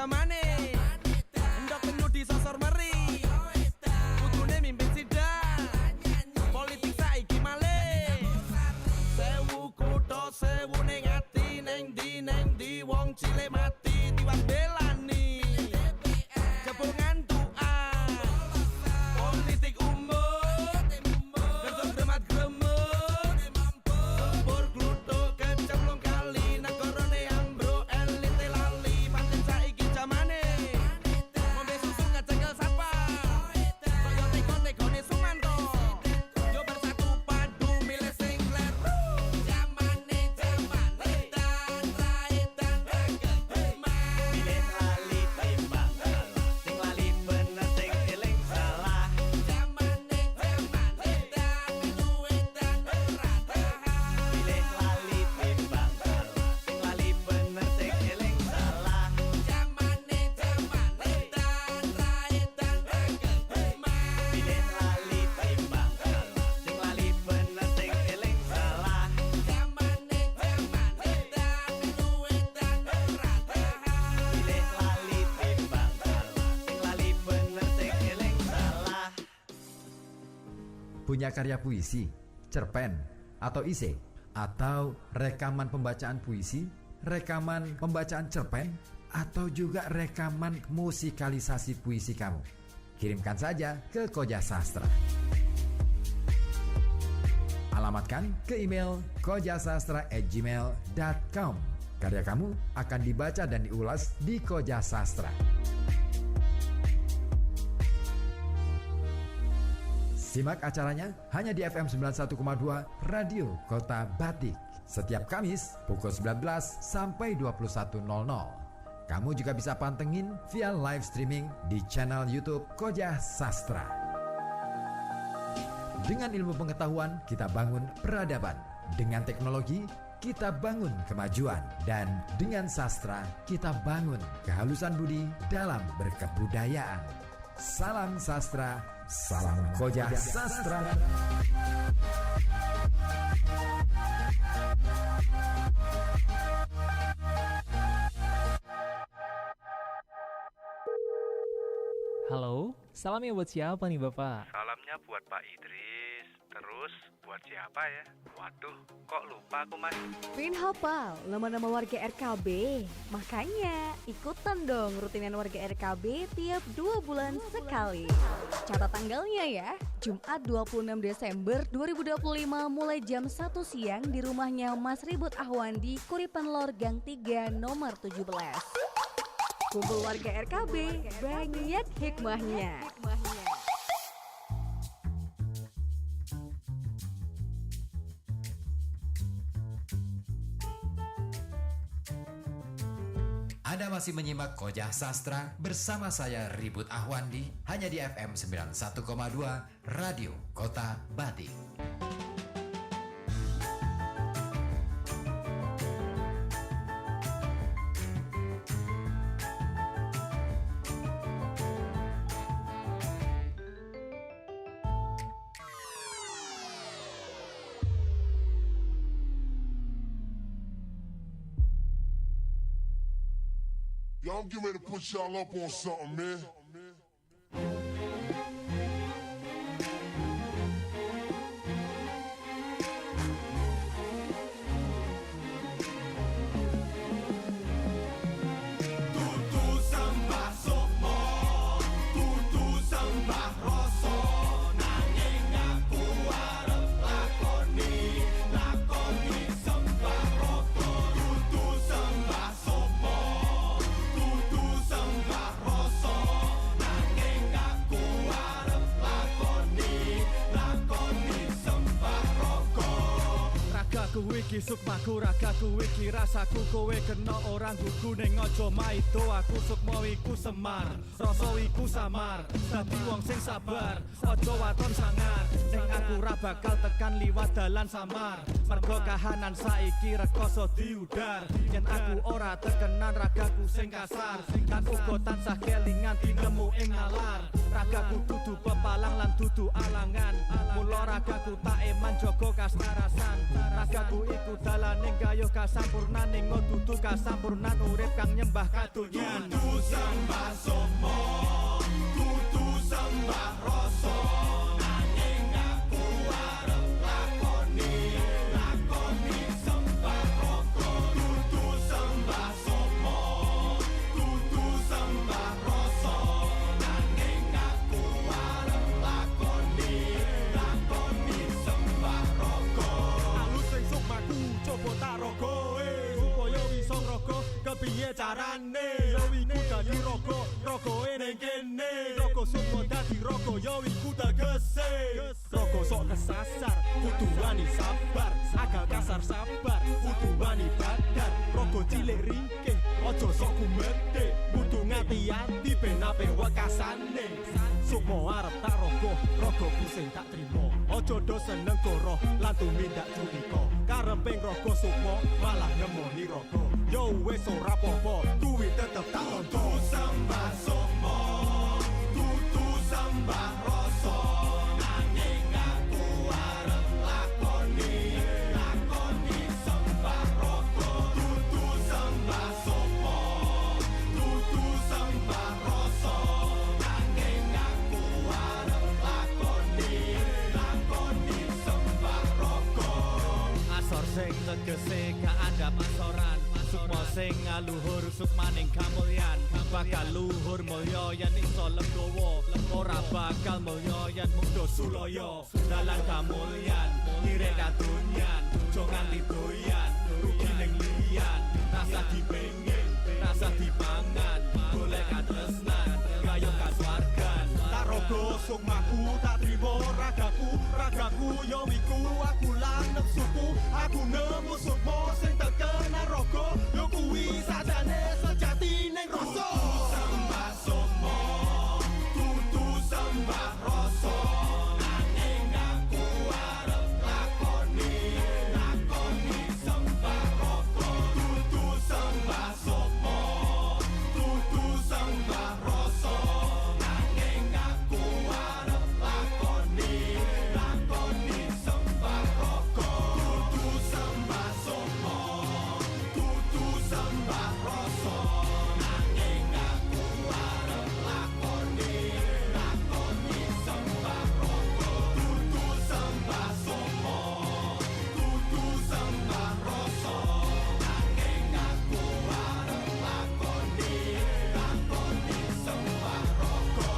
jamane ndok penuh disosor meri kudune mimpin sidang politik saiki malih sewu kutho sewu ning ati neng di wong cilik mati tiwas belani jebongan tuan politik umum kerja gremat gremut tempur gluthuk kecemplung kali negarane ambruk elite lali pancen saiki jamane ngombe susu ngecekel sapa kaya teko-tekone Sumanto yo bersatu padu milih sing kleru jamane dan rae dan kegema Pilih lali timbang salah, sing lali bener sing eling salah. jamane dan duwe dan rata Pilih lali timbang salah, sing lali bener sing eling salah. jamane dan rae dan kegema Pilih lali timbang salah, sing lali bener sing eling salah. jamane dan duwe dan rata Pilih lali timbang salah, sing lali bener sing eling salah. Punya karya puisi, cerpen, atau esai, atau rekaman pembacaan puisi, rekaman pembacaan cerpen, atau juga rekaman musikalisasi puisi kamu. Kirimkan saja ke Koja Sastra. Alamatkan ke email kojasastra@gmail.com. Karya kamu akan dibaca dan diulas di Koja Sastra. Simak acaranya hanya di FM 91,2 Radio Kota Batik setiap Kamis pukul 19 sampai 21.00. Kamu juga bisa pantengin via live streaming di channel YouTube Koja Sastra. Dengan ilmu pengetahuan kita bangun peradaban, dengan teknologi kita bangun kemajuan, dan dengan sastra kita bangun kehalusan budi dalam berkebudayaan. Salam sastra, salam Koja Sastra. Halo, salamnya buat siapa nih Bapak? Salamnya buat Pak Idris. Terus buat siapa ya? Waduh, kok lupa aku mas. Pengen hafal nama-nama warga RKB? Makanya ikutan dong rutinan warga RKB tiap 2 bulan sekali. Catat tanggalnya ya, Jumat 26 Desember 2025 mulai jam 1 siang di rumahnya Mas Ribut Ahwandi, Kuripan Lor Gang 3 nomor 17. Kumpul warga RKB, banyak hikmahnya. Anda masih menyimak Koja Sastra bersama saya Ribut Ahwandi hanya di FM 91,2 Radio Kota Batik. Y'all get ready to put y'all up on something, man. Tutu sembah sukmo, tutu sembah rasa, nanging aku arep lakoni sembah rata. Tutu sembah sukmo, tutu sembah rasa, nanging aku arep lakoni sembah rata. Ragaku iki sukmaku, ragaku iki rasaku, kowe kena orang gugu ning aja maido. Aku sukma iku semar, rasa iku samar, dadi wong sing sabar, aja waton sangar. Ning aku ra bakal tekan liwat dalan samar. Mergo kahanan saiki rekoso diudar. Yen aku ora terkenan ragaku sing kasar. Lan uga tansah kelingan tinemu ing nalar. Ragaku dudu pepalang lan dudu alangan. Mula ragaku tak eman jaga kastarasan. Ragaku iku dalaning kaya kasampurnaning dudu kasampurnan urip kang nyembah kadonyan. Kudu sembah somo, kudu sembah rasa. Nanging aku arep lakoni sembah roko. Kudu sembah somo, kudu sembah rasa. Nanging aku arep lakoni sembah roko. Alus sing sukmaku coba tak rogoe supaya bisa ngroko kepiye carane. Yo iku dadi rogoe ning kene. Rogo sukma dadi rogo yo iku tegese. Rogo sok kesasar kudu wani sabar. Agal kasar sabar kudu wani badar. Rogo cilik ringkih aja sok kumete. Kudu ngati-ati ben ape wekasane. Sukma arep tak rogo sing tak trimo. Aja do seneng koro lan tumindak curiga. Kareping rogo sukma malah nemoni rogo. Yo wis ora apa-apa, kuwi tetep tak lonto. Sembah sukma, kudu sembah rasa. Nanging aku arep lakoni sembah rogo. Kudu sembah sukma, kudu sembah rasa. Nanging aku arep lakoni sembah rogo. Asor sing tegese gak ada masoran. Sukma sing ngaluhur sukmaning kamulyan. Bakal luhur mulya yen iso legowo. Ora bakal mulya yen mungdo sulaya. Dalan kamulyan nirek kadonyan. Jo nganti doyan rugi ning liyan. Rasa dipengin, rasa dipangan. Golek katresnan kaya kaswargan. Tak rogo sukmaku tak trimo ragaku yo iku aku lan nepsuku. Aku nemu sukma sing terkena rogo. Yo kuwi sajane sejati ning rasa. Sembah sukma, kudu sembah rasa. Nanging aku arep lakoni sembah rogo. Kudu sembah sukma, kudu sembah rasa. Nanging aku arep lakoni sembah rogo. Kudu sembah sukma, kudu sembah rasa. Nanging aku arep lakoni sembah rogo. Kudu sembah sukma, kudu sembah rasa. Nanging aku arep lakoni sembah rogo.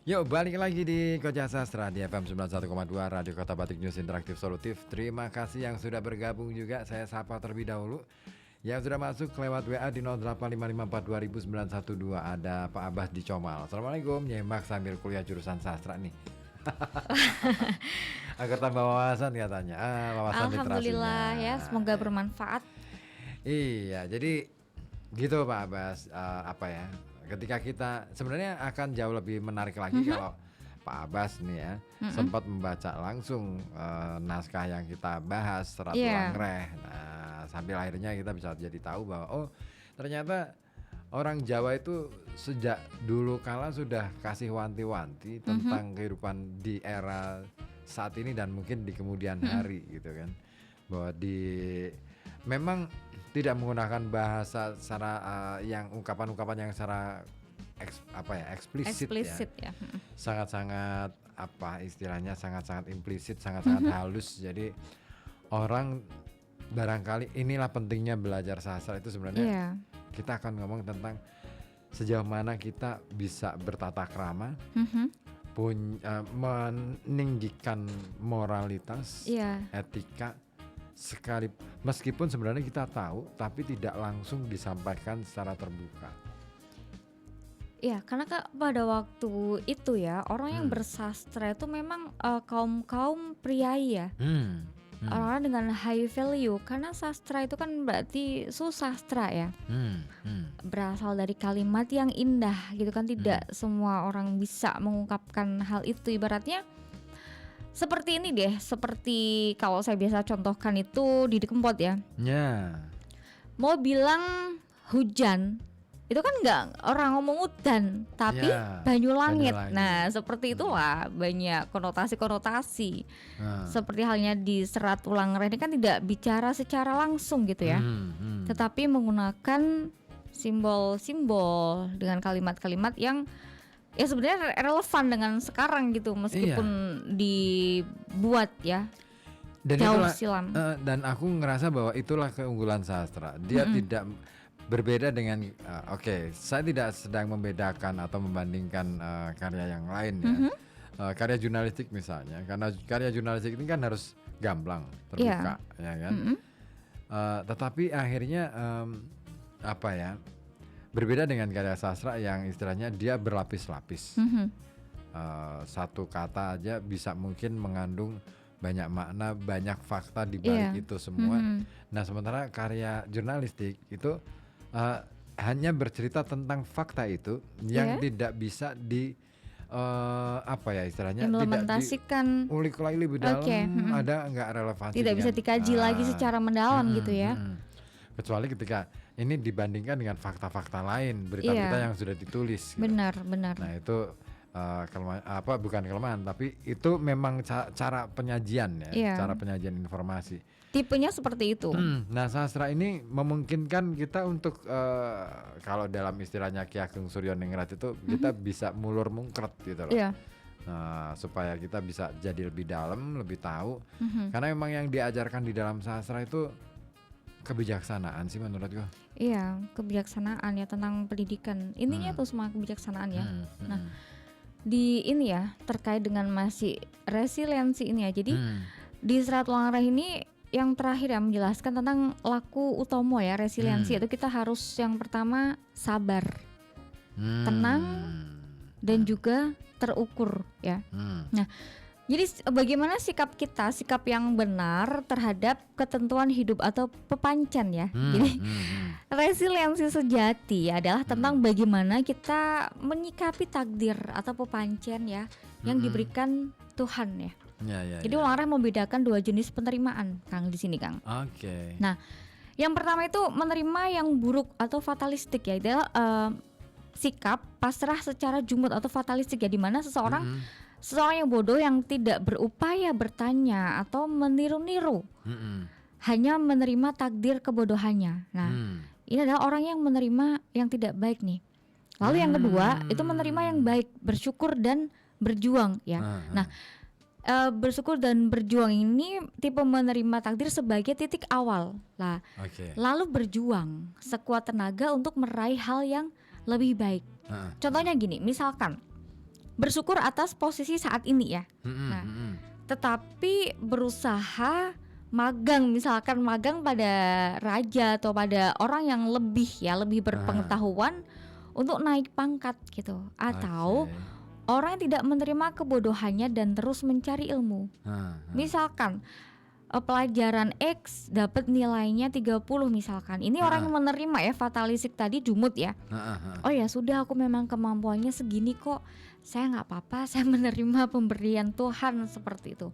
Yuk balik lagi di Koja Sastra di FM 91,2 Radio Kota Batik News Interaktif Solutif. Terima kasih yang sudah bergabung juga. Saya sapa terlebih dahulu. Yang sudah masuk lewat WA di 0855420912 ada Pak Abbas di Comal. Assalamualaikum, nyemak sambil kuliah jurusan sastra nih. Agar tambah wawasan katanya. Wawasan Alhamdulillah literasinya. ya, semoga bermanfaat. Iya, jadi gitu Pak Abbas, apa ya? Ketika kita sebenarnya akan jauh lebih menarik lagi kalau Pak Abbas nih ya sempat membaca langsung naskah yang kita bahas Ratu Langreh. Nah, sambil akhirnya kita bisa jadi tahu bahwa oh ternyata orang Jawa itu sejak dulu kala sudah kasih wanti-wanti tentang kehidupan di era saat ini dan mungkin di kemudian hari gitu kan. Bahwa memang tidak menggunakan bahasa secara yang ungkapan-ungkapan yang secara eksplisit ya. Sangat-sangat apa istilahnya sangat-sangat implisit, sangat-sangat halus. Jadi orang barangkali inilah pentingnya belajar sastra itu sebenarnya. Kita akan ngomong tentang sejauh mana kita bisa bertata krama, meninggikan moralitas, etika. Sekali meskipun sebenarnya kita tahu tapi tidak langsung disampaikan secara terbuka. Iya, karena pada waktu itu ya orang yang bersastra itu memang kaum priai ya. Orang dengan high value, karena sastra itu kan berarti susastra ya. Berasal dari kalimat yang indah gitu kan, tidak semua orang bisa mengungkapkan hal itu. Ibaratnya seperti ini deh, seperti kalau saya biasa contohkan itu Didi Kempot ya. Mau bilang hujan itu kan nggak orang ngomong udan, tapi banyu langit. Nah seperti itulah banyak konotasi-konotasi. Seperti halnya di Serat Ulang Reh ini kan tidak bicara secara langsung gitu ya, tetapi menggunakan simbol-simbol dengan kalimat-kalimat yang ya sebenarnya relevan dengan sekarang gitu, meskipun dibuat ya dan jauh itulah, silam. Dan aku ngerasa bahwa itulah keunggulan sastra. Dia tidak berbeda dengan saya tidak sedang membedakan atau membandingkan karya yang lain ya. Karya jurnalistik misalnya, karena karya jurnalistik ini kan harus gamblang, terbuka ya kan. Tetapi akhirnya berbeda dengan karya sastra yang istilahnya dia berlapis-lapis. Satu kata aja bisa mungkin mengandung banyak makna, banyak fakta di balik itu semua. Nah sementara karya jurnalistik itu hanya bercerita tentang fakta itu yang tidak bisa istilahnya implementasikan, tidak diulik lagi lebih dalam, ada nggak relevansi, tidak bisa dikaji lagi secara mendalam gitu ya. Kecuali ketika ini dibandingkan dengan fakta-fakta lain, berita-berita yang sudah ditulis. Benar. Nah itu bukan kelemahan, tapi itu memang cara penyajian ya, cara penyajian informasi. Tipenya seperti itu. Nah sastra ini memungkinkan kita untuk kalau dalam istilahnya Ki Ageng Suryoningrat itu kita bisa mulur mungkret gitu loh. Supaya kita bisa jadi lebih dalam, lebih tahu. Karena memang yang diajarkan di dalam sastra itu kebijaksanaan sih menurut gue. Iya, kebijaksanaan ya, tentang pendidikan. Intinya tuh semua kebijaksanaan ya. Nah, di ini ya terkait dengan masih resiliensi ini ya. Jadi di Serat Ulang Reh ini yang terakhir ya menjelaskan tentang laku utomo ya, resiliensi. Itu kita harus yang pertama sabar, tenang, dan juga terukur ya. Nah, jadi bagaimana sikap kita, sikap yang benar terhadap ketentuan hidup atau pepancan ya. Jadi resiliensi sejati adalah tentang bagaimana kita menyikapi takdir atau pepancan ya yang diberikan Tuhan ya. Jadi Ulang Reh membedakan dua jenis penerimaan, Kang, di sini, Kang. Nah, yang pertama itu menerima yang buruk atau fatalistik ya, adalah sikap pasrah secara jumud atau fatalistik ya, di mana seseorang yang bodoh yang tidak berupaya bertanya atau meniru-niru, hanya menerima takdir kebodohannya. Nah, ini adalah orang yang menerima yang tidak baik nih. Lalu yang kedua itu menerima yang baik, bersyukur dan berjuang ya. Nah, bersyukur dan berjuang ini tipe menerima takdir sebagai titik awal lah. Lalu berjuang sekuat tenaga untuk meraih hal yang lebih baik. Contohnya gini, misalkan bersyukur atas posisi saat ini ya. Tetapi berusaha magang, misalkan magang pada raja atau pada orang yang lebih berpengetahuan untuk naik pangkat gitu. Atau orang yang tidak menerima kebodohannya dan terus mencari ilmu. Misalkan pelajaran X dapat nilainya 30 misalkan. Ini orang yang menerima ya, fatalistik tadi, jumud ya. Oh ya sudah, aku memang kemampuannya segini kok, saya nggak apa-apa, saya menerima pemberian Tuhan seperti itu.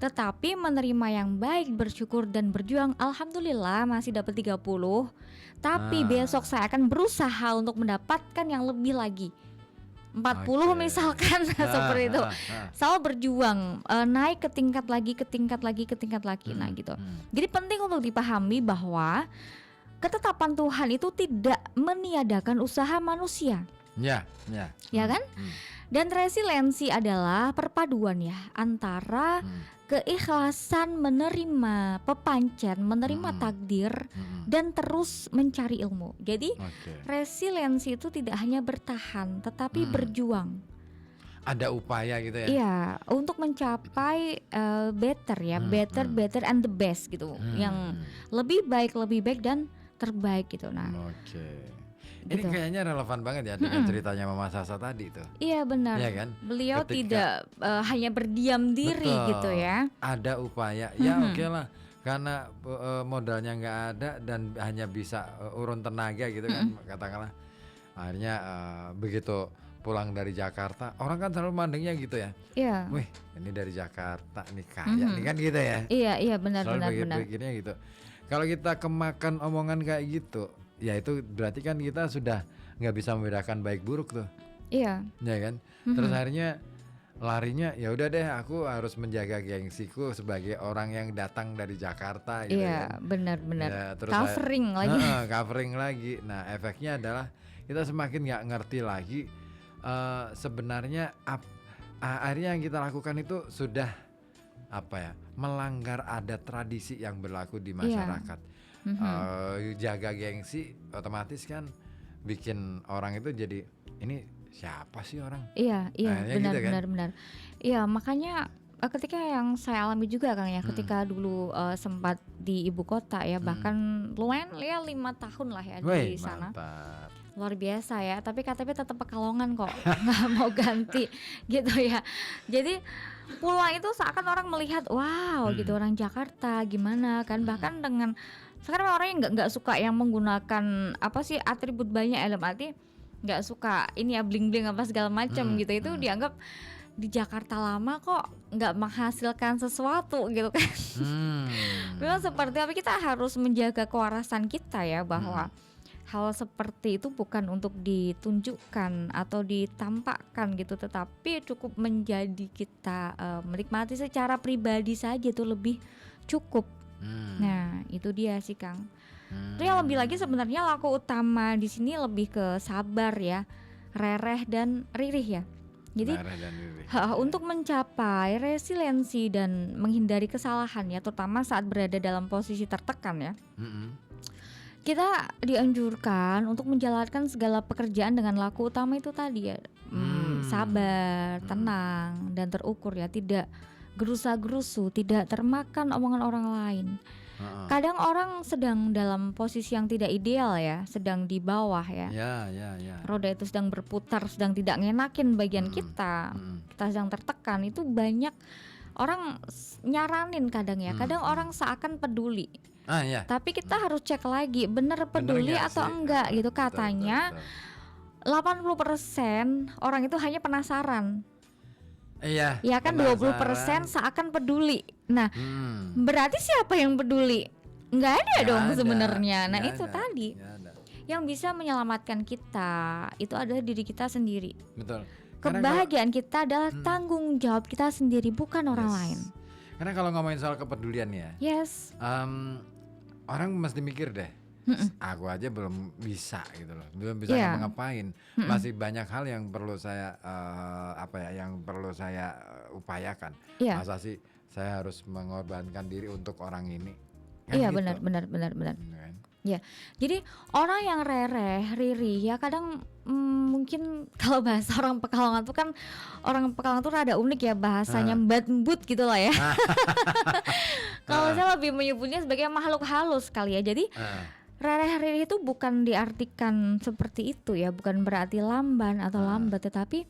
Tetapi menerima yang baik, bersyukur dan berjuang, alhamdulillah masih dapat 30. Tapi besok saya akan berusaha untuk mendapatkan yang lebih lagi, 40 misalkan. Seperti itu. Selalu berjuang, naik ke tingkat lagi. Nah gitu. Jadi penting untuk dipahami bahwa ketetapan Tuhan itu tidak meniadakan usaha manusia. Ya kan? Dan resiliensi adalah perpaduan ya antara keikhlasan menerima pepancan, menerima takdir, dan terus mencari ilmu. Jadi resiliensi itu tidak hanya bertahan, tetapi berjuang. Ada upaya gitu ya? Iya, untuk mencapai better ya, better and the best gitu, yang lebih baik dan terbaik gitu. Nah, Ini gitu. kayaknya relevan banget ya dengan ceritanya Mama Sasa tadi tuh. Iya benar. Iya kan? Beliau Ketika- tidak hanya berdiam diri Betul. gitu ya. Ada upaya, ya oke lah. Karena modalnya nggak ada dan hanya bisa urun tenaga gitu kan, katakanlah. Akhirnya begitu pulang dari Jakarta, orang kan selalu mandangnya gitu ya. Iya. Wih, ini dari Jakarta nih kaya nih kan gitu ya. Iya benar Selalu benar. pikirnya gitu. Kalau kita kemakan omongan kayak gitu, ya itu berarti kan kita sudah nggak bisa membedakan baik buruk tuh. Iya. Ya kan? Terus akhirnya larinya ya udah deh, aku harus menjaga gengsiku sebagai orang yang datang dari Jakarta gitu Iya kan. benar. Ya, terus Covering lagi. covering lagi. Nah, efeknya adalah kita semakin nggak ngerti lagi sebenarnya akhirnya yang kita lakukan itu sudah melanggar adat tradisi yang berlaku di masyarakat. Jaga gengsi otomatis kan bikin orang itu jadi ini siapa sih orang? Iya Akhirnya benar gitu kan? benar. Iya makanya ketika yang saya alami juga Kang ya, ketika dulu sempat di ibu kota ya, bahkan lumayan ya 5 tahun lah ya di sana. Mantap. Luar biasa ya, tapi KTP tetap Pekalongan kok, nggak mau ganti gitu ya. Jadi pulang itu seakan orang melihat wow gitu, orang Jakarta gimana kan, bahkan dengan sekarang orang yang nggak suka yang menggunakan atribut banyak, dalam arti nggak suka ini ya bling-bling apa segala macam gitu, itu dianggap di Jakarta lama kok nggak menghasilkan sesuatu gitu kan. Memang seperti apa, kita harus menjaga kewarasan kita ya, bahwa hal seperti itu bukan untuk ditunjukkan atau ditampakkan gitu, tetapi cukup menjadi kita menikmati secara pribadi saja itu lebih cukup. Nah itu dia sih Kang. Itu yang lebih lagi sebenarnya laku utama di sini lebih ke sabar ya, rereh dan ririh ya. Jadi untuk mencapai resiliensi dan menghindari kesalahan ya, terutama saat berada dalam posisi tertekan ya, kita dianjurkan untuk menjalankan segala pekerjaan dengan laku utama itu tadi ya, sabar, tenang dan terukur ya, tidak gerusa-gerusu, tidak termakan omongan orang lain. Kadang orang sedang dalam posisi yang tidak ideal ya, sedang di bawah ya. Roda itu sedang berputar, sedang tidak ngenakin bagian kita sedang tertekan, itu banyak orang nyaranin kadang ya. Kadang orang seakan peduli. Tapi kita harus cek lagi bener peduli atau enggak gitu. Katanya 80% orang itu hanya penasaran. Iya. Ya kan 20% seakan peduli. Nah, berarti siapa yang peduli? Nggak ada dong sebenarnya. Nah, itu tadi. Yang bisa menyelamatkan kita itu adalah diri kita sendiri. Betul. Kebahagiaan kita adalah tanggung jawab kita sendiri, bukan orang lain. Karena kalau ngomongin soal kepedulian ya, orang mesti mikir deh, aku aja belum bisa gitu loh, belum bisa ngapain, masih banyak hal yang perlu saya yang perlu saya upayakan. Masa sih saya harus mengorbankan diri untuk orang ini? Kan Iya gitu. benar. Ya, jadi orang yang rereh, riri ya kadang mungkin kalau bahasa orang Pekalongan tuh kan, orang Pekalongan tuh rada unik ya bahasanya, mbut gitu lah ya. Kalau saya lebih menyebutnya sebagai makhluk halus kali ya. Jadi rereh riri itu bukan diartikan seperti itu ya, bukan berarti lamban atau lambat, tetapi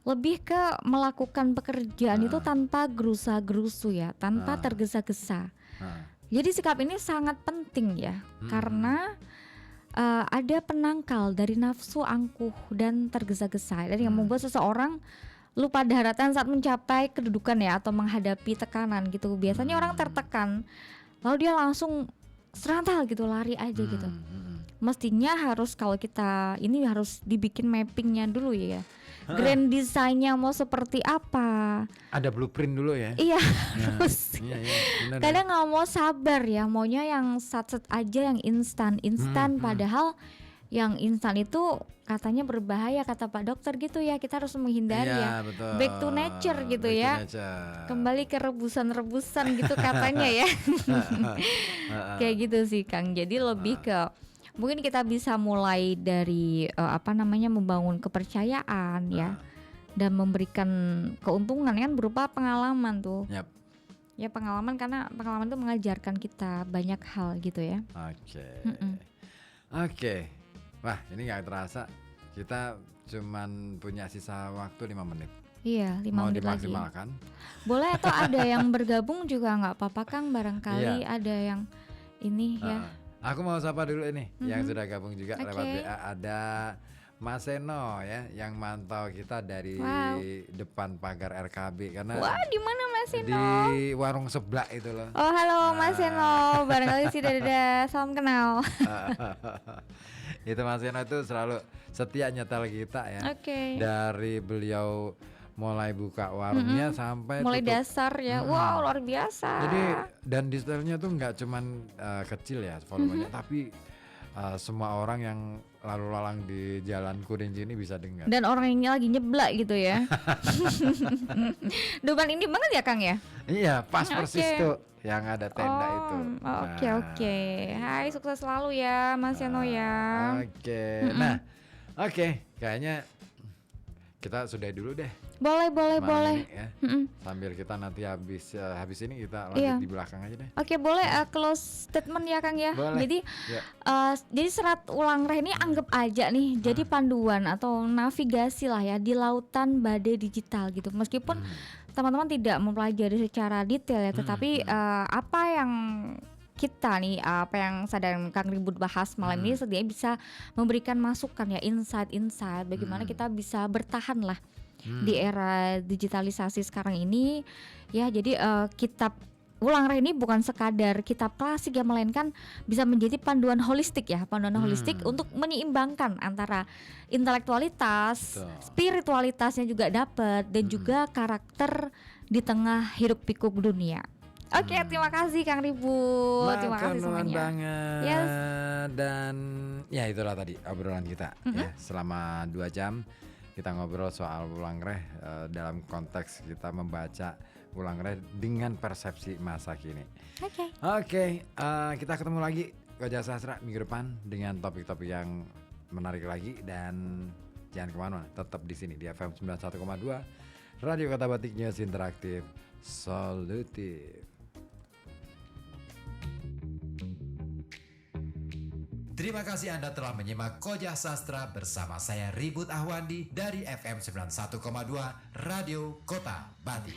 lebih ke melakukan pekerjaan itu tanpa gerusa-gerusu ya, tanpa tergesa-gesa. Jadi sikap ini sangat penting ya, karena ada penangkal dari nafsu angkuh dan tergesa-gesa, dan yang membuat seseorang lupa daratan saat mencapai kedudukan ya, atau menghadapi tekanan gitu. Biasanya orang tertekan, lalu dia langsung serantal gitu, lari aja gitu. Mestinya harus, kalau kita ini harus dibikin mappingnya dulu ya, grand design-nya mau seperti apa. Ada blueprint dulu ya. Iya, harus. Benar. Kadang nggak mau sabar ya, maunya yang sat-set aja, yang instan. Padahal yang instan itu katanya berbahaya, kata Pak Dokter gitu ya. Kita harus menghindari ya. Betul. Back to nature gitu ya. Kembali ke rebusan-rebusan gitu katanya ya. Kayak gitu sih Kang. Jadi lebih ke mungkin kita bisa mulai dari membangun kepercayaan ya, dan memberikan keuntungan kan berupa pengalaman tuh. Ya pengalaman, karena pengalaman itu mengajarkan kita banyak hal gitu ya. Oke. Wah, ini nggak terasa. Kita cuman punya sisa waktu 5 menit. Iya, 5 Mau menit lagi. dimaksimalkan? Boleh atau ada yang bergabung juga nggak apa-apa Kang, barangkali ada yang ini ya. Aku mau sapa dulu ini yang sudah gabung juga lewat WA. Ada Mas Seno ya yang mantau kita dari depan pagar RKB karena di mana Mas Seno? Di warung seblak itu loh. Oh, halo Mas Seno. Barangkali sih ada salam kenal. Itu Mas Seno itu selalu setia nyetel kita ya. Dari beliau mulai buka warungnya sampai mulai tutup. Dasar ya. Wow, luar biasa. Jadi dan detailnya tuh nggak cuman kecil ya volumenya, tapi semua orang yang lalu lalang di Jalan Kurinci ini bisa dengar. Dan orang ini lagi nyeblak gitu ya. Depan ini banget ya Kang ya? Iya, pas persis tuh yang ada tenda itu. Oke. Hai, sukses selalu ya Mas Seno ya. Nah, kayaknya kita sudah dulu deh. Boleh. Ya. Sambil kita nanti habis ini kita lanjut di belakang aja deh. Oke, boleh close statement ya Kang ya. Boleh. Jadi serat ulang reh ini anggap aja nih jadi panduan atau navigasi lah ya di lautan badai digital gitu. Meskipun teman-teman tidak mempelajari secara detail ya, tetapi apa yang kita nih apa yang sedang Kang Ribut bahas malam ini setidaknya bisa memberikan masukan ya, insight bagaimana kita bisa bertahan lah di era digitalisasi sekarang ini ya. Jadi kitab Ulang Reh ini bukan sekadar kitab klasik ya, melainkan bisa menjadi panduan holistik ya, holistik untuk menyeimbangkan antara intelektualitas, spiritualitasnya juga dapat dan juga karakter di tengah hiruk pikuk dunia. Oke, terima kasih Kang Ribut. Terima kasih semuanya. Banget. Dan ya itulah tadi obrolan kita ya. Selama 2 jam kita ngobrol soal Ulang Reh dalam konteks kita membaca Ulang Reh dengan persepsi masa kini. Oke, kita ketemu lagi Koja Sastra minggu depan dengan topik-topik yang menarik lagi, dan jangan kemana-mana, tetap di sini di FM 91,2 Radio Kota Batik News Interaktif Solutif. Terima kasih Anda telah menyimak Koja Sastra bersama saya Ribut Ahwandi dari FM 91,2 Radio Kota Batik.